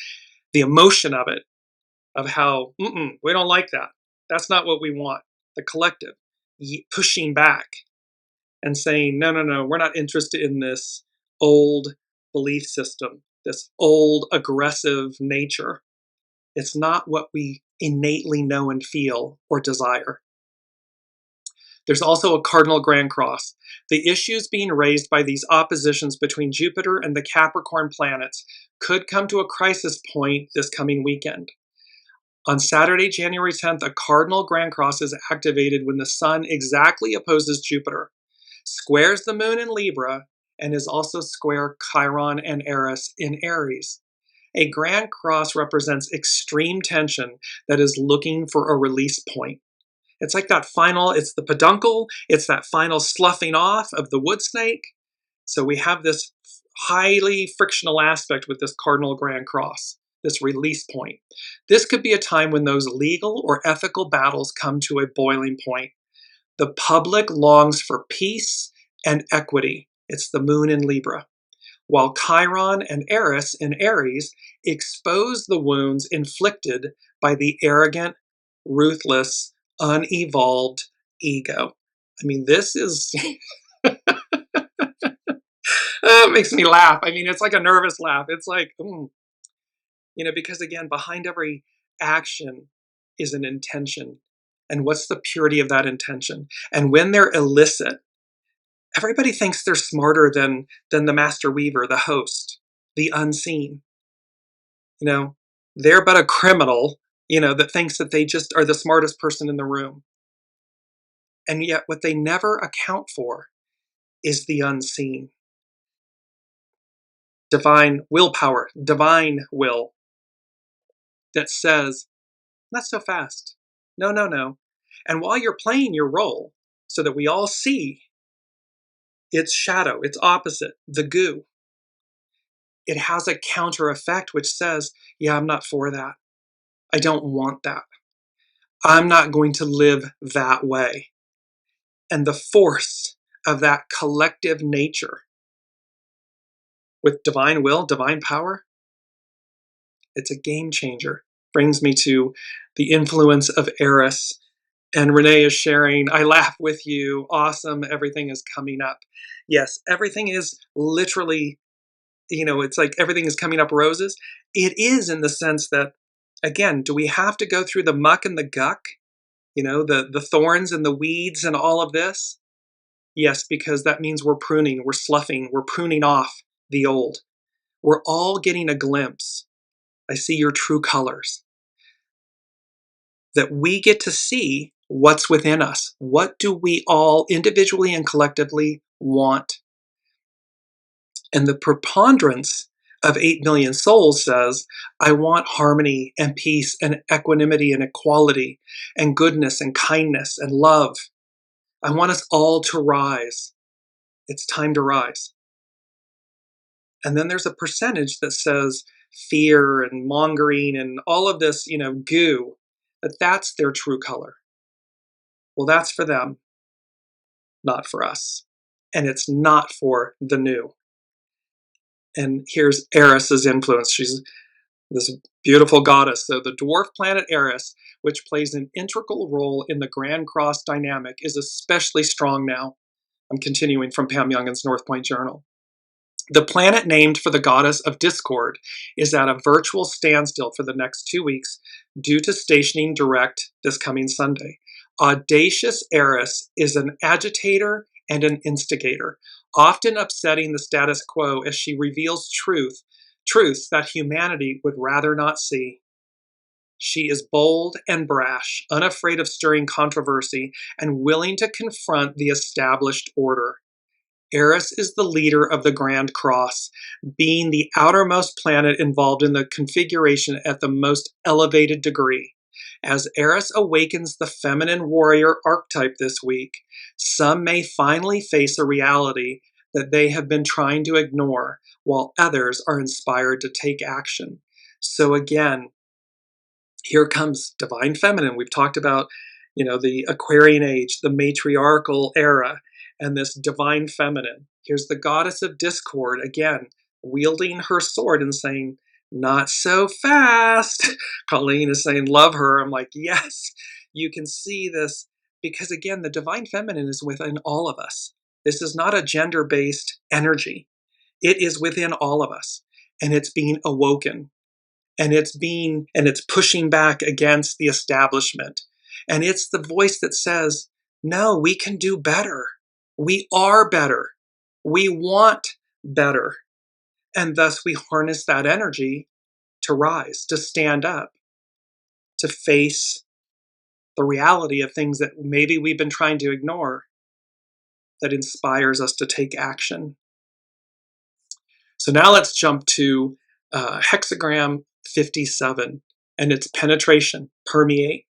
the emotion of it, of how we don't like that. That's not what we want. The collective pushing back and saying, no, we're not interested in this old belief system, this old aggressive nature. It's not what we innately know and feel or desire. There's also a cardinal grand cross. The issues being raised by these oppositions between Jupiter and the Capricorn planets could come to a crisis point this coming weekend. On Saturday, January 10th, a cardinal grand cross is activated when the Sun exactly opposes Jupiter, squares the Moon in Libra, and is also square Chiron and Eris in Aries. A grand cross represents extreme tension that is looking for a release point. It's like it's the peduncle, it's that final sloughing off of the wood snake. So we have this highly frictional aspect with this cardinal grand cross, this release point. This could be a time when those legal or ethical battles come to a boiling point. The public longs for peace and equity. It's the Moon in Libra. While Chiron and Eris in Aries expose the wounds inflicted by the arrogant, ruthless, unevolved ego. I mean, this is... it makes me laugh. I mean, it's like a nervous laugh. It's like, because again, behind every action is an intention. And what's the purity of that intention? And when they're illicit, everybody thinks they're smarter than the master weaver, the host, the unseen. They're but a criminal, that thinks that they just are the smartest person in the room. And yet what they never account for is the unseen. Divine willpower, divine will that says, not so fast. No. And while you're playing your role so that we all see its shadow, its opposite, the goo, it has a counter effect which says, yeah, I'm not for that. I don't want that. I'm not going to live that way. And the force of that collective nature with divine will, divine power, it's a game changer. Brings me to the influence of Eris. And Renee is sharing, I laugh with you. Awesome. Everything is coming up. Yes, everything is literally, it's like everything is coming up roses. It is in the sense that, again, do we have to go through the muck and the guck? The thorns and the weeds and all of this? Yes, because that means we're pruning, we're sloughing, we're pruning off the old. We're all getting a glimpse. I see your true colors. That we get to see what's within us. What do we all individually and collectively want? And the preponderance of 8 million souls says, I want harmony and peace and equanimity and equality and goodness and kindness and love. I want us all to rise. It's time to rise. And then there's a percentage that says fear and mongering and all of this, goo, that's their true color. Well, that's for them, not for us. And it's not for the new. And here's Eris's influence. She's this beautiful goddess. So the dwarf planet Eris, which plays an integral role in the Grand Cross dynamic, is especially strong now. I'm continuing from Pam Youngin's North Point Journal. The planet named for the goddess of discord is at a virtual standstill for the next 2 weeks due to stationing direct this coming Sunday. Audacious Eris is an agitator and an instigator, often upsetting the status quo as she reveals truths that humanity would rather not see. She is bold and brash, unafraid of stirring controversy, and willing to confront the established order. Eris is the leader of the Grand Cross, being the outermost planet involved in the configuration at the most elevated degree. As Eris awakens the feminine warrior archetype this week, some may finally face a reality that they have been trying to ignore, while others are inspired to take action. So again, here comes divine feminine. We've talked about, the Aquarian age, the matriarchal era, and this divine feminine. Here's the goddess of discord, again, wielding her sword and saying, not so fast. Colleen is saying, love her. I'm like, yes, you can see this. Because again, the divine feminine is within all of us. This is not a gender-based energy. It is within all of us. And it's being awoken. And it's pushing back against the establishment. And it's the voice that says, no, we can do better. We are better. We want better. And thus we harness that energy to rise, to stand up, to face the reality of things that maybe we've been trying to ignore, that inspires us to take action. So now let's jump to hexagram 57 and its penetration, permeate.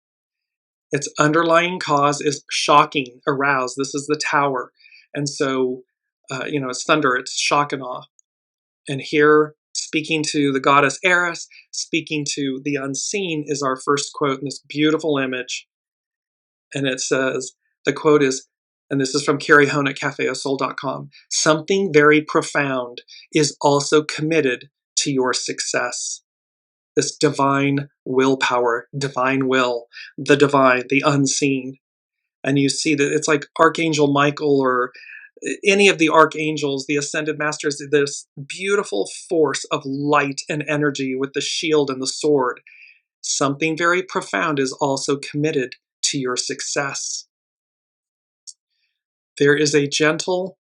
Its underlying cause is shocking, arouse. This is the tower. And so, it's thunder, it's shock and awe. And here, speaking to the goddess Eris, speaking to the unseen, is our first quote in this beautiful image. And it says, the quote is, and this is from Carrie Hone at cafeosoul.com, something very profound is also committed to your success. This divine willpower, divine will, the divine, the unseen. And you see that it's like Archangel Michael or any of the archangels, the ascended masters, this beautiful force of light and energy with the shield and the sword. Something very profound is also committed to your success. There is a gentle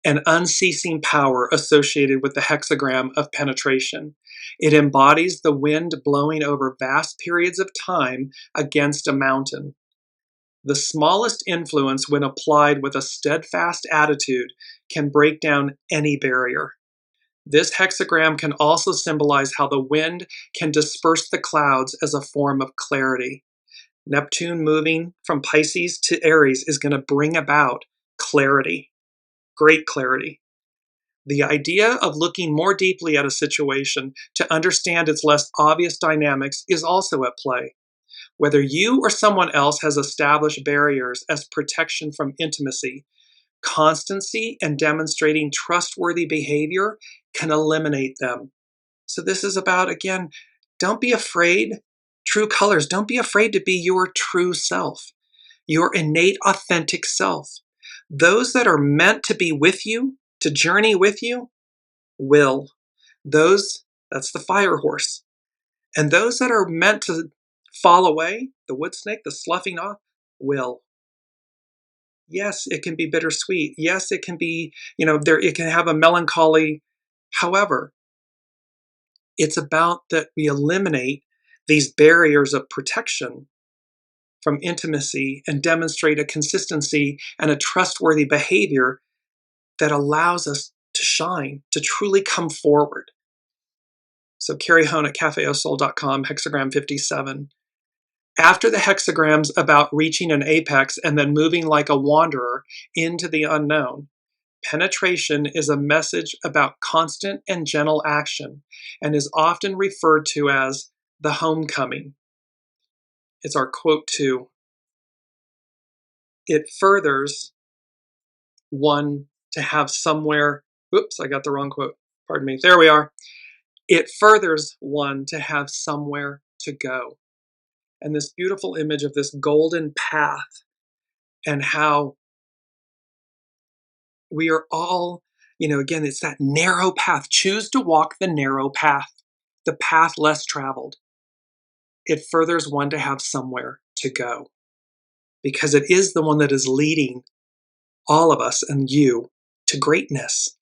and unceasing power associated with the hexagram of penetration. It embodies the wind blowing over vast periods of time against a mountain. The smallest influence, when applied with a steadfast attitude, can break down any barrier. This hexagram can also symbolize how the wind can disperse the clouds as a form of clarity. Neptune moving from Pisces to Aries is going to bring about clarity, great clarity. The idea of looking more deeply at a situation to understand its less obvious dynamics is also at play. Whether you or someone else has established barriers as protection from intimacy, constancy and demonstrating trustworthy behavior can eliminate them. So this is about, again, don't be afraid. True colors, don't be afraid to be your true self, your innate, authentic self. Those that are meant to be with you, to journey with you, will. That's the fire horse. And those that are meant to fall away, the wood snake, the sloughing off, will. Yes, it can be bittersweet. Yes, it can be, it can have a melancholy. However, it's about that we eliminate these barriers of protection from intimacy and demonstrate a consistency and a trustworthy behavior that allows us to shine, to truly come forward. So Carrie Hone at cafeausoul.com, hexagram 57. After the hexagrams about reaching an apex and then moving like a wanderer into the unknown, penetration is a message about constant and gentle action and is often referred to as the homecoming. It's our quote 2. It furthers one to have somewhere, oops, I got the wrong quote. Pardon me. There we are. It furthers one to have somewhere to go. And this beautiful image of this golden path and how we are all, again, it's that narrow path. Choose to walk the narrow path, the path less traveled. It furthers one to have somewhere to go because it is the one that is leading all of us and you to greatness.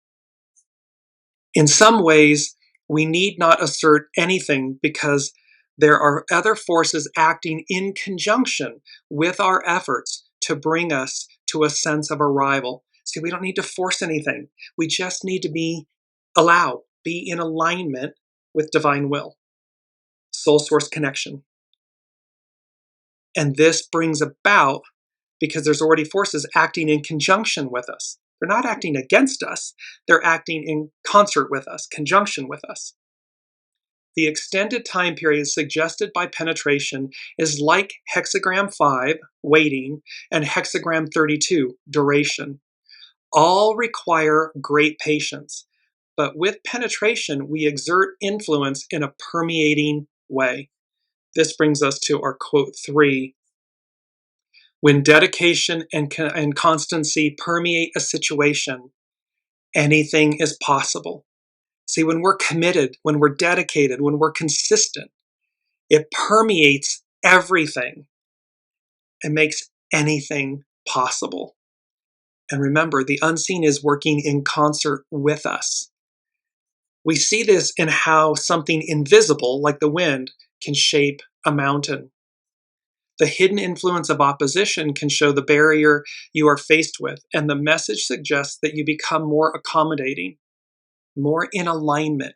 In some ways, we need not assert anything because there are other forces acting in conjunction with our efforts to bring us to a sense of arrival. See, we don't need to force anything. We just need to be in alignment with divine will, soul source connection. And this brings about because there's already forces acting in conjunction with us. They're not acting against us. They're acting in concert with us, conjunction with us. The extended time period suggested by penetration is like hexagram 5, waiting, and hexagram 32, duration. All require great patience, but with penetration, we exert influence in a permeating way. This brings us to our quote 3. When dedication and constancy permeate a situation, anything is possible. See, when we're committed, when we're dedicated, when we're consistent, it permeates everything and makes anything possible. And remember, the unseen is working in concert with us. We see this in how something invisible, like the wind, can shape a mountain. The hidden influence of opposition can show the barrier you are faced with, and the message suggests that you become more accommodating, more in alignment,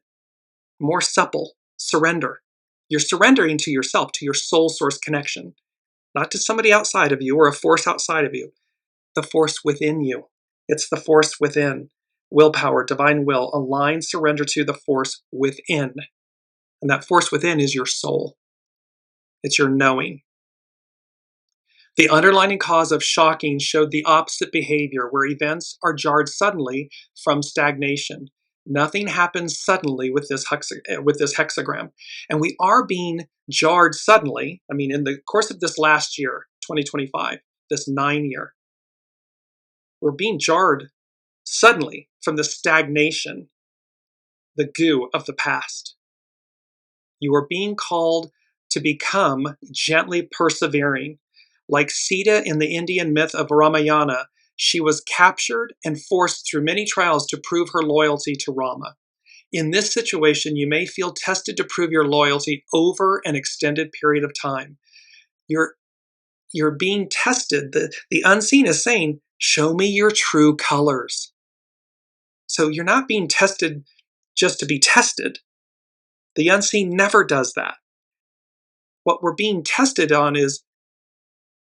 more supple, surrender. You're surrendering to yourself, to your soul source connection, not to somebody outside of you or a force outside of you, the force within you. It's the force within. Willpower, divine will, align, surrender to the force within. And that force within is your soul. It's your knowing. The underlying cause of shocking showed the opposite behavior, where events are jarred suddenly from stagnation. Nothing happens suddenly with this hexagram. And we are being jarred suddenly, in the course of this last year, 2025, this 9-year, we're being jarred suddenly from the stagnation, the goo of the past. You are being called to become gently persevering. Like Sita in the Indian myth of Ramayana, she was captured and forced through many trials to prove her loyalty to Rama. In this situation, you may feel tested to prove your loyalty over an extended period of time. You're being tested. The unseen is saying, show me your true colors. So you're not being tested just to be tested. The unseen never does that. What we're being tested on is,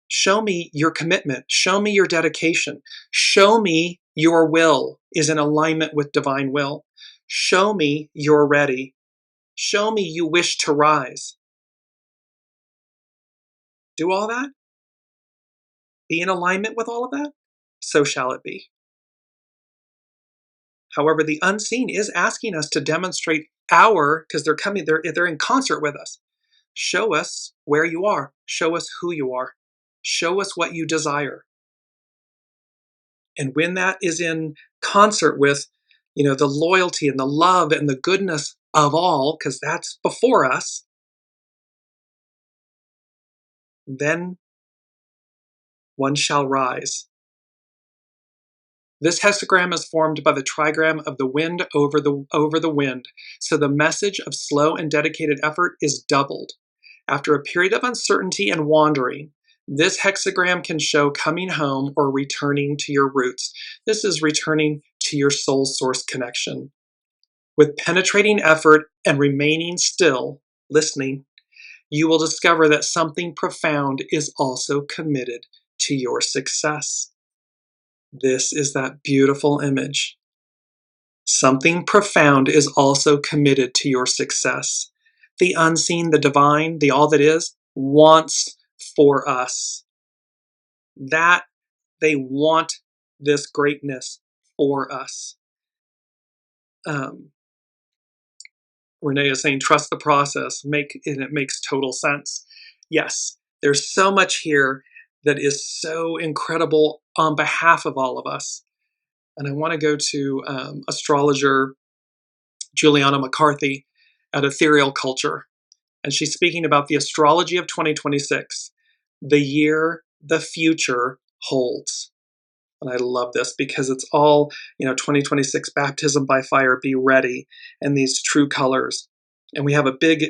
show me your commitment. Show me your dedication. Show me your will is in alignment with divine will. Show me you're ready. Show me you wish to rise. do all that, be in alignment with all of that, so shall it be. However, the unseen is asking us to demonstrate because they're in concert with us. Show us where you are. Show us who you are. Show us what you desire. And when that is in concert with, the loyalty and the love and the goodness of all, because that's before us, then one shall rise. This hexagram is formed by the trigram of the wind over the wind, so the message of slow and dedicated effort is doubled. After a period of uncertainty and wandering, this hexagram can show coming home or returning to your roots. This is returning to your soul source connection. With penetrating effort and remaining still, listening, you will discover that something profound is also committed to your success. This is that beautiful image. Something profound is also committed to your success. The unseen, the divine, the all that is, wants for us. That they want this greatness for us. Renee is saying, trust the process, and it makes total sense. Yes, there's so much here that is so incredible on behalf of all of us. And I want to go to astrologer Juliana McCarthy at Ethereal Culture. And she's speaking about the astrology of 2026, the year the future holds. And I love this because it's all, 2026 baptism by fire, be ready, and these true colors. And we have a big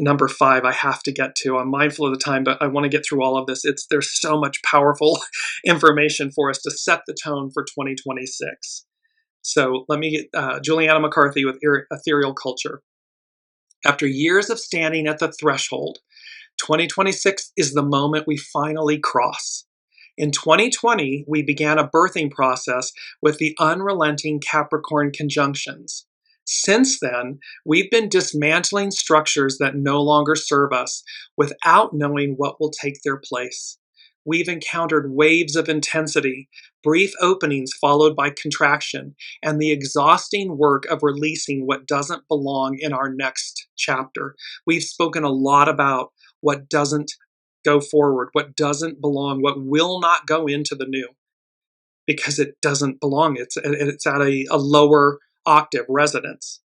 number 5 I have to get to. I'm mindful of the time, but I want to get through all of this. There's so much powerful information for us to set the tone for 2026. So let me get Juliana McCarthy with Ethereal Culture. After years of standing at the threshold, 2026 is the moment we finally cross. In 2020, we began a birthing process with the unrelenting Capricorn conjunctions. Since then, we've been dismantling structures that no longer serve us without knowing what will take their place. We've encountered waves of intensity, brief openings followed by contraction, and the exhausting work of releasing what doesn't belong in our next chapter. We've spoken a lot about what doesn't go forward, what doesn't belong, what will not go into the new, because it doesn't belong. It's at a lower octave resonance.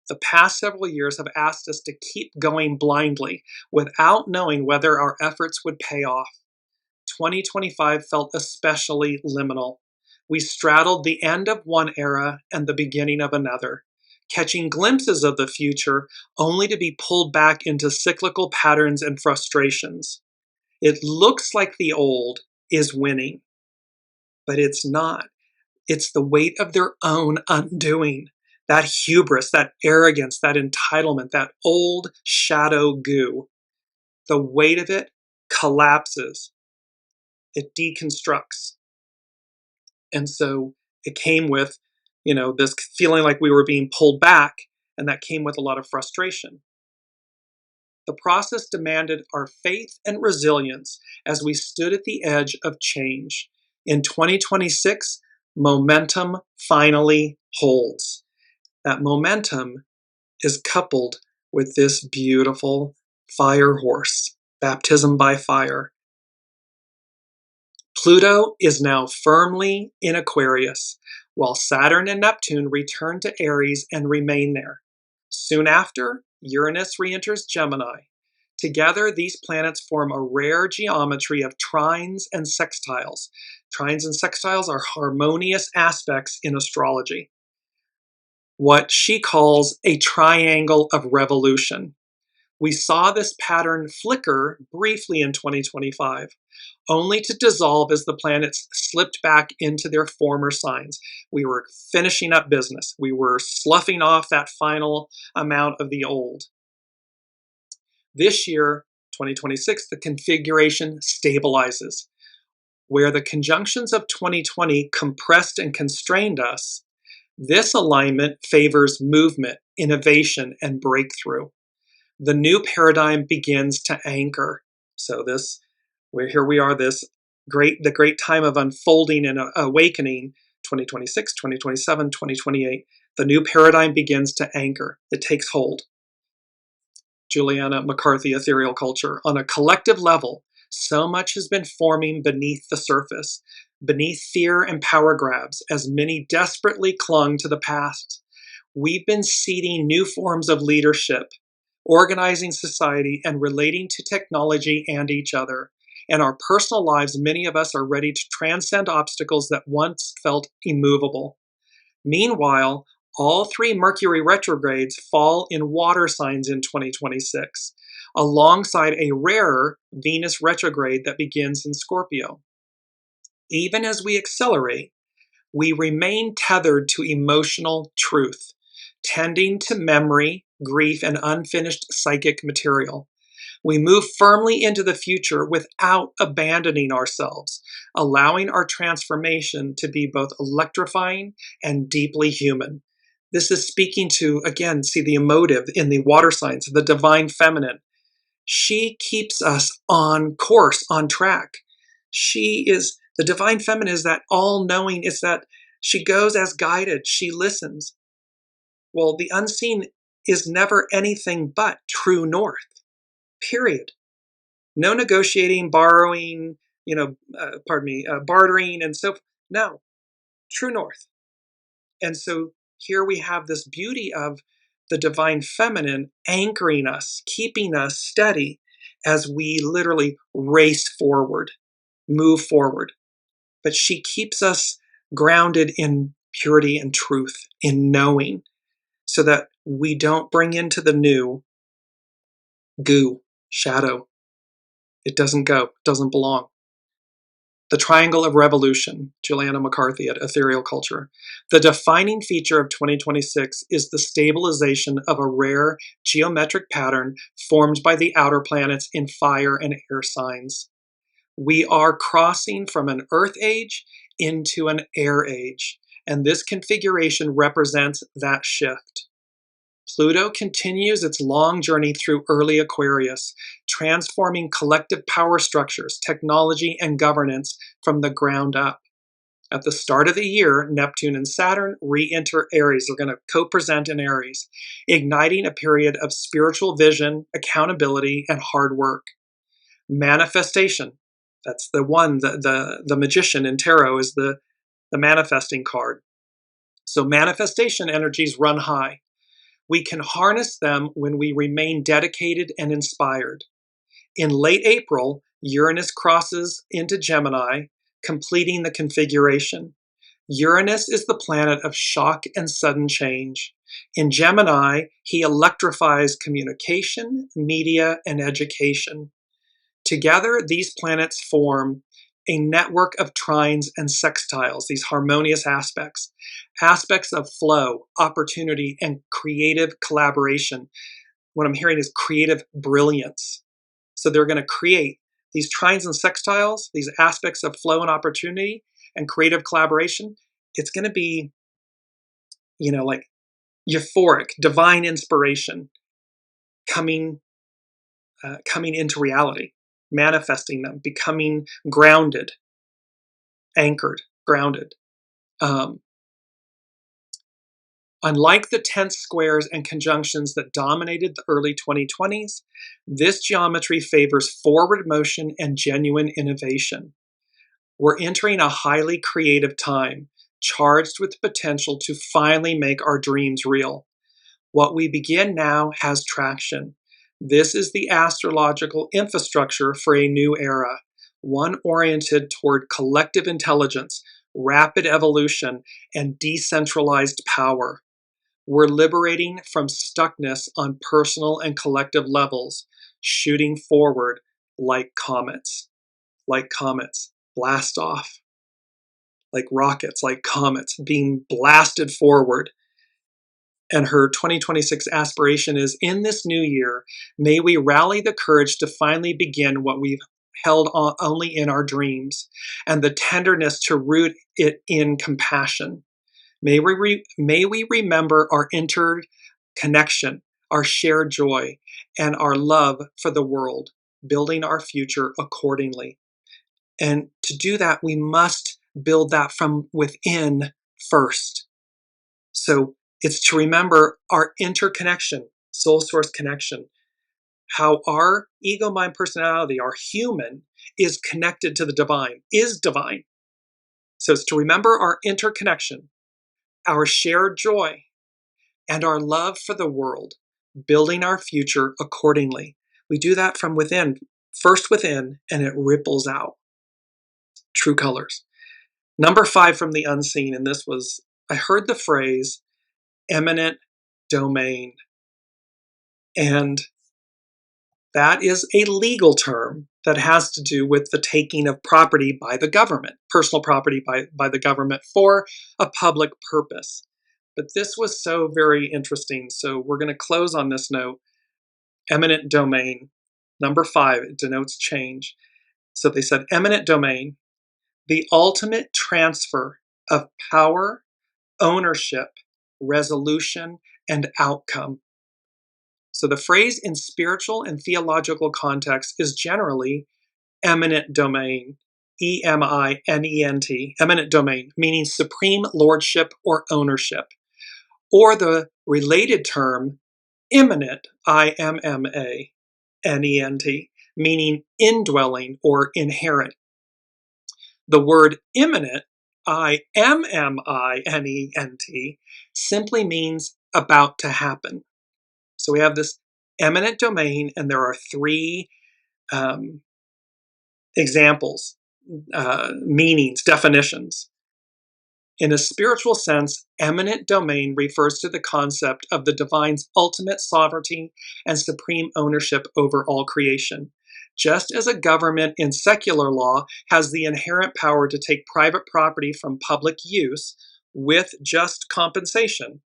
The past several years have asked us to keep going blindly without knowing whether our efforts would pay off. 2025 felt especially liminal. We straddled the end of one era and the beginning of another, catching glimpses of the future only to be pulled back into cyclical patterns and frustrations. It looks like the old is winning, but it's not. It's the weight of their own undoing. That hubris, that arrogance, that entitlement, that old shadow goo. The weight of it collapses. It deconstructs. And so it came with, this feeling like we were being pulled back, and that came with a lot of frustration. The process demanded our faith and resilience as we stood at the edge of change. In 2026, momentum finally holds. That momentum is coupled with this beautiful fire horse, baptism by fire. Pluto is now firmly in Aquarius, while Saturn and Neptune return to Aries and remain there. Soon after, Uranus re-enters Gemini. Together, these planets form a rare geometry of trines and sextiles. Trines and sextiles are harmonious aspects in astrology. What she calls a triangle of revolution. We saw this pattern flicker briefly in 2025, only to dissolve as the planets slipped back into their former signs. We were finishing up business. We were sloughing off that final amount of the old. This year, 2026, the configuration stabilizes. Where the conjunctions of 2020 compressed and constrained us, this alignment favors movement, innovation, and breakthrough. The new paradigm begins to anchor. So here we are, the great time of unfolding and awakening, 2026, 2027, 2028. The new paradigm begins to anchor. It takes hold. Juliana McCarthy, Ethereal Culture. On a collective level, so much has been forming beneath the surface, beneath fear and power grabs, as many desperately clung to the past. We've been seeding new forms of leadership, organizing society, and relating to technology and each other. In our personal lives, many of us are ready to transcend obstacles that once felt immovable. Meanwhile, all 3 Mercury retrogrades fall in water signs in 2026, alongside a rarer Venus retrograde that begins in Scorpio. Even as we accelerate, we remain tethered to emotional truth, tending to memory, grief, and unfinished psychic material. We move firmly into the future without abandoning ourselves, allowing our transformation to be both electrifying and deeply human. This is speaking to, again, see the emotive in the water signs, the divine feminine. She keeps us on course, on track. The divine feminine is that all-knowing, it's that she goes as guided, she listens. Well, the unseen is never anything but true north. Period. No negotiating, borrowing, bartering, and so. No, true north. And so here we have this beauty of the divine feminine anchoring us, keeping us steady as we literally race forward, move forward. But she keeps us grounded in purity and truth, in knowing, so that we don't bring into the new goo, shadow. It doesn't go, doesn't belong. The Triangle of Revolution, Juliana McCarthy at Ethereal Culture. The defining feature of 2026 is the stabilization of a rare geometric pattern formed by the outer planets in fire and air signs. We are crossing from an earth age into an air age, and this configuration represents that shift. Pluto continues its long journey through early Aquarius, transforming collective power structures, technology, and governance from the ground up. At the start of the year, Neptune and Saturn re-enter Aries. They're going to co-present in Aries, igniting a period of spiritual vision, accountability, and hard work. Manifestation. That's the one, the magician in tarot is the manifesting card. So manifestation energies run high. We can harness them when we remain dedicated and inspired. In late April, Uranus crosses into Gemini, completing the configuration. Uranus is the planet of shock and sudden change. In Gemini, he electrifies communication, media, and education. Together, these planets form a network of trines and sextiles, these harmonious aspects of flow, opportunity, and creative collaboration. What I'm hearing is creative brilliance. So they're going to create these trines and sextiles, these aspects of flow and opportunity and creative collaboration. It's going to be, like euphoric, divine inspiration coming into reality. Manifesting them, becoming grounded, anchored, grounded. Unlike the tense squares and conjunctions that dominated the early 2020s, this geometry favors forward motion and genuine innovation. We're entering a highly creative time, charged with the potential to finally make our dreams real. What we begin now has traction. This is the astrological infrastructure for a new era, one oriented toward collective intelligence, rapid evolution, and decentralized power. We're liberating from stuckness on personal and collective levels, shooting forward like comets, blast off, like rockets, like comets, being blasted forward. And her 2026 aspiration is, in this new year, may we rally the courage to finally begin what we've held only in our dreams, and the tenderness to root it in compassion. May we remember our interconnection, our shared joy, and our love for the world, building our future accordingly. And to do that, we must build that from within first. So it's to remember our interconnection, soul source connection, how our ego, mind, personality, our human, is connected to the divine, is divine. So it's to remember our interconnection, our shared joy, and our love for the world, building our future accordingly. We do that from within, first within, and it ripples out. True colors. Number 5 from the unseen, and this was, I heard the phrase eminent domain. And that is a legal term that has to do with the taking of property by the government, personal property by the government for a public purpose. But this was so very interesting. So we're going to close on this note. Eminent domain. Number 5, it denotes change. So they said eminent domain, the ultimate transfer of power, ownership, resolution, and outcome. So the phrase in spiritual and theological context is generally eminent domain, E-M-I-N-E-N-T, eminent domain, meaning supreme lordship or ownership, or the related term imminent, I-M-M-A-N-E-N-T, meaning indwelling or inherent. The word imminent, I-M-M-I-N-E-N-T, simply means about to happen. So we have this eminent domain, and there are 3 examples, meanings, definitions. In a spiritual sense, eminent domain refers to the concept of the divine's ultimate sovereignty and supreme ownership over all creation. Just as a government in secular law has the inherent power to take private property from public use with just compensation,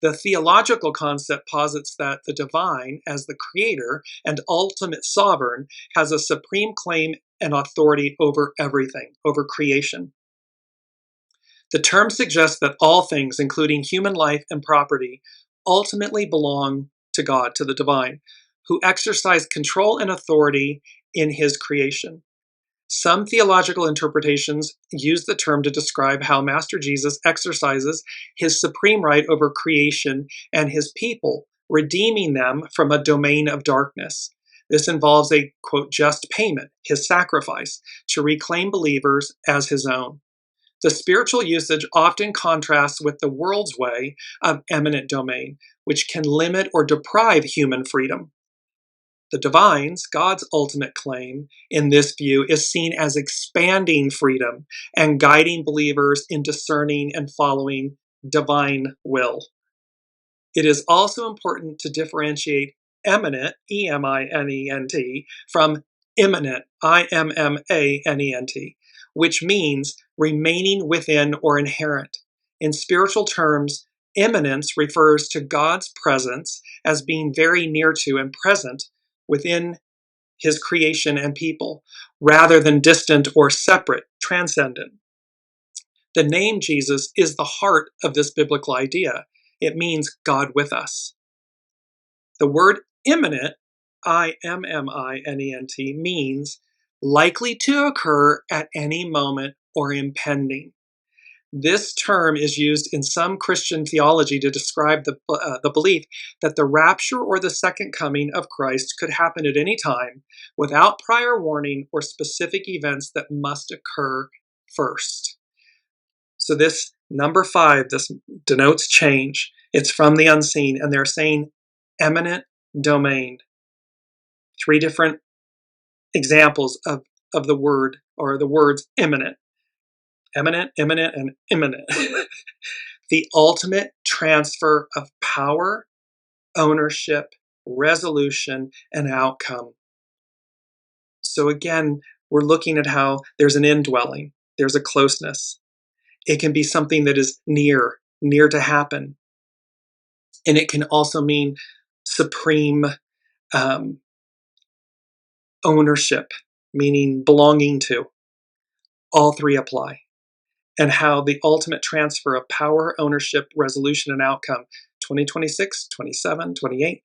the theological concept posits that the divine, as the creator and ultimate sovereign, has a supreme claim and authority over everything, over creation. The term suggests that all things, including human life and property, ultimately belong to God, to the divine, who exercise control and authority in his creation. Some theological interpretations use the term to describe how Master Jesus exercises his supreme right over creation and his people, redeeming them from a domain of darkness. This involves a, quote, just payment, his sacrifice, to reclaim believers as his own. The spiritual usage often contrasts with the world's way of eminent domain, which can limit or deprive human freedom. The divine's, God's ultimate claim in this view is seen as expanding freedom and guiding believers in discerning and following divine will. It is also important to differentiate eminent, E-M-I-N-E-N-T, from imminent, I-M-M-A-N-E-N-T, which means remaining within or inherent. In spiritual terms, imminence refers to God's presence as being very near to and present within his creation and people, rather than distant or separate, transcendent. The name Jesus is the heart of this biblical idea. It means God with us. The word imminent, I-M-M-I-N-E-N-T, means likely to occur at any moment or impending. This term is used in some Christian theology to describe the belief that the rapture or the second coming of Christ could happen at any time without prior warning or specific events that must occur first. So this number 5, this denotes change. It's from the unseen, and they're saying eminent domain. 3 different examples of the word, or the words imminent. Eminent, imminent, and imminent. The ultimate transfer of power, ownership, resolution, and outcome. So again, we're looking at how there's an indwelling, there's a closeness. It can be something that is near to happen. And it can also mean supreme ownership, meaning belonging to. All 3 apply. And how the ultimate transfer of power, ownership, resolution, and outcome, 2026, 27, 28,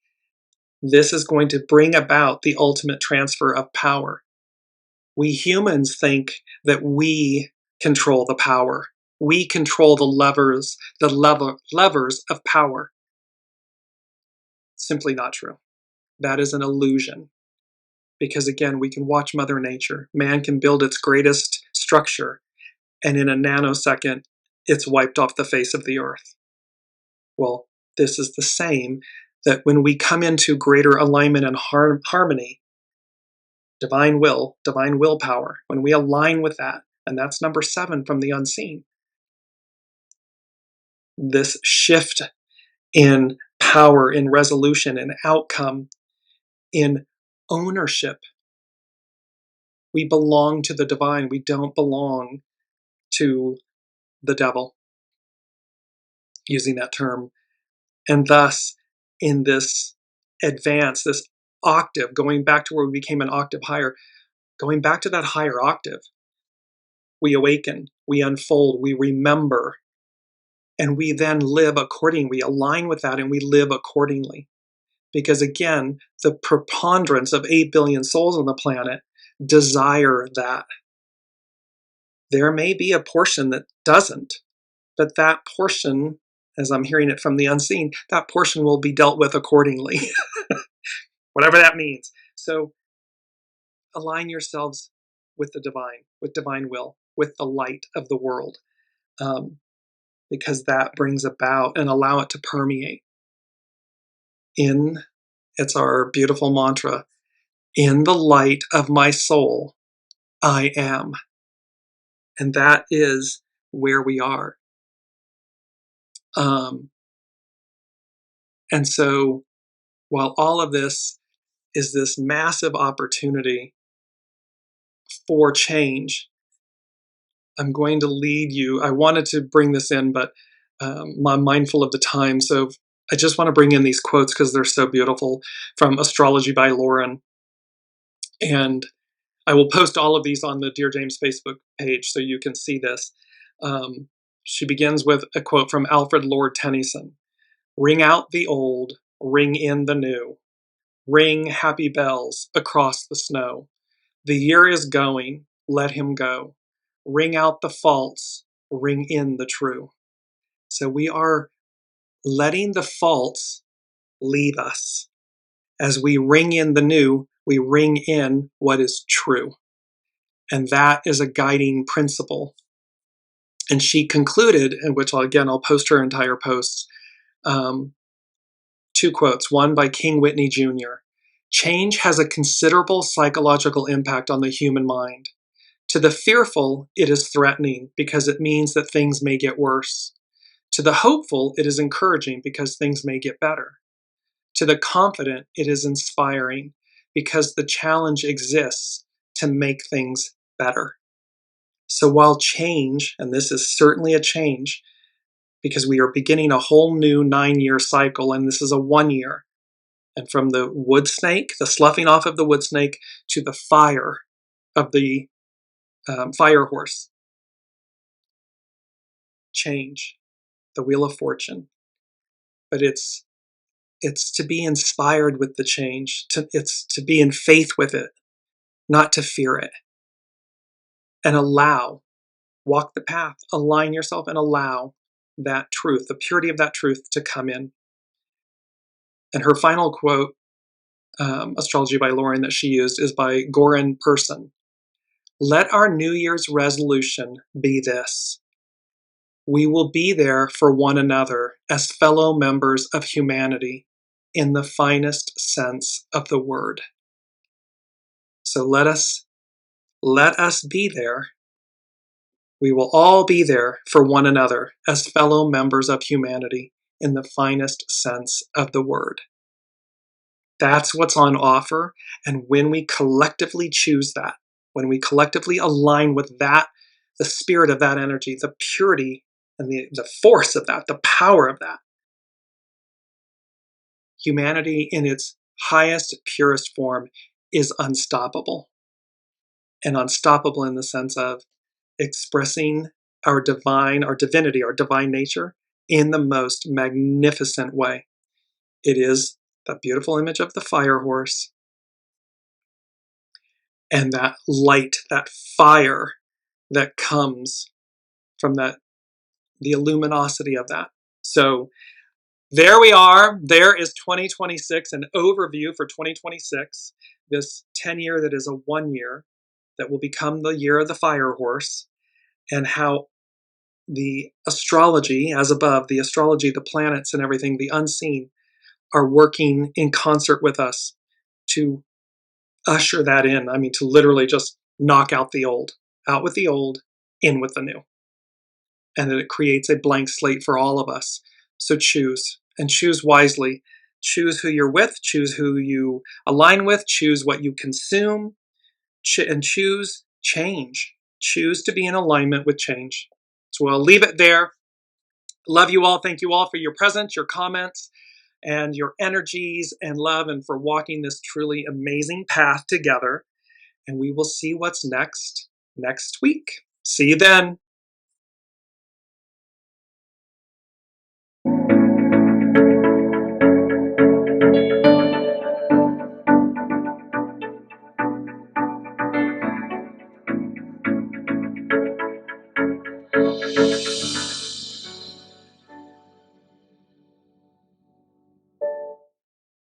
This is going to bring about the ultimate transfer of power. We humans think that we control the power. We control the levers of power. Simply not true. That is an illusion. Because again, we can watch Mother Nature. Man can build its greatest structure, and in a nanosecond, it's wiped off the face of the earth. Well, this is the same, that when we come into greater alignment and harmony, divine willpower, when we align with that, and that's number 7 from the unseen, this shift in power, in resolution, in outcome, in ownership. We belong to the divine. We don't belong to the devil, using that term. And thus, in this advance, this octave, going back to where we became an octave higher, going back to that higher octave, we awaken, we unfold, we remember, and we then live accordingly. We align with that and we live accordingly. Because again, the preponderance of 8 billion souls on the planet desire that. There may be a portion that doesn't, but that portion, as I'm hearing it from the unseen, that portion will be dealt with accordingly. Whatever that means. So align yourselves with the divine, with divine will, with the light of the world, because that brings about, and allow it to permeate. It's our beautiful mantra, in the light of my soul, I am. And that is where we are. And so while all of this is this massive opportunity for change, I'm going to lead you. I wanted to bring this in, but I'm mindful of the time. So I just want to bring in these quotes because they're so beautiful, from Astrology by Lauren. And I will post all of these on the Dearjames Facebook page so you can see this. She begins with a quote from Alfred Lord Tennyson. Ring out the old, ring in the new. Ring happy bells across the snow. The year is going, let him go. Ring out the false, ring in the true. So we are letting the false leave us. As we ring in the new, we ring in what is true. And that is a guiding principle. And she concluded, in which I'll post her entire post, 2 quotes, one by King Whitney Jr. Change has a considerable psychological impact on the human mind. To the fearful, it is threatening because it means that things may get worse. To the hopeful, it is encouraging because things may get better. To the confident, it is inspiring because the challenge exists to make things better. So while change, and this is certainly a change, because we are beginning a whole new 9-year cycle, and this is a 1 year. And from the wood snake, the sloughing off of the wood snake, to the fire of the fire horse. Change, the wheel of fortune. But it's to be inspired with the change. It's to be in faith with it, not to fear it. And walk the path, align yourself and allow that truth, the purity of that truth, to come in. And her final quote, Astrology by Lauren, that she used is by Goran Person. Let our New Year's resolution be this. We will be there for one another as fellow members of humanity in the finest sense of the word. So let us be there. We will all be there for one another as fellow members of humanity in the finest sense of the word. That's what's on offer. And when we collectively choose that, when we collectively align with that, the spirit of that energy, the purity and the force of that, the power of that, humanity in its highest, purest form is unstoppable. And unstoppable in the sense of expressing our divinity, our divine nature in the most magnificent way. It is that beautiful image of the fire horse, and that light, that fire that comes from the luminosity of that. So there we are. There is 2026, an overview for 2026, this 10-year that is a 1 year that will become the year of the fire horse, and how the astrology, as above, the astrology, the planets and everything, the unseen, are working in concert with us to usher that in. I mean, to literally just knock out the old, out with the old, in with the new. And that it creates a blank slate for all of us. So choose, and choose wisely. Choose who you're with, choose who you align with, choose what you consume, and choose change. Choose to be in alignment with change. So I'll leave it there. Love you all. Thank you all for your presence, your comments, and your energies and love, and for walking this truly amazing path together. And we will see what's next week. See you then.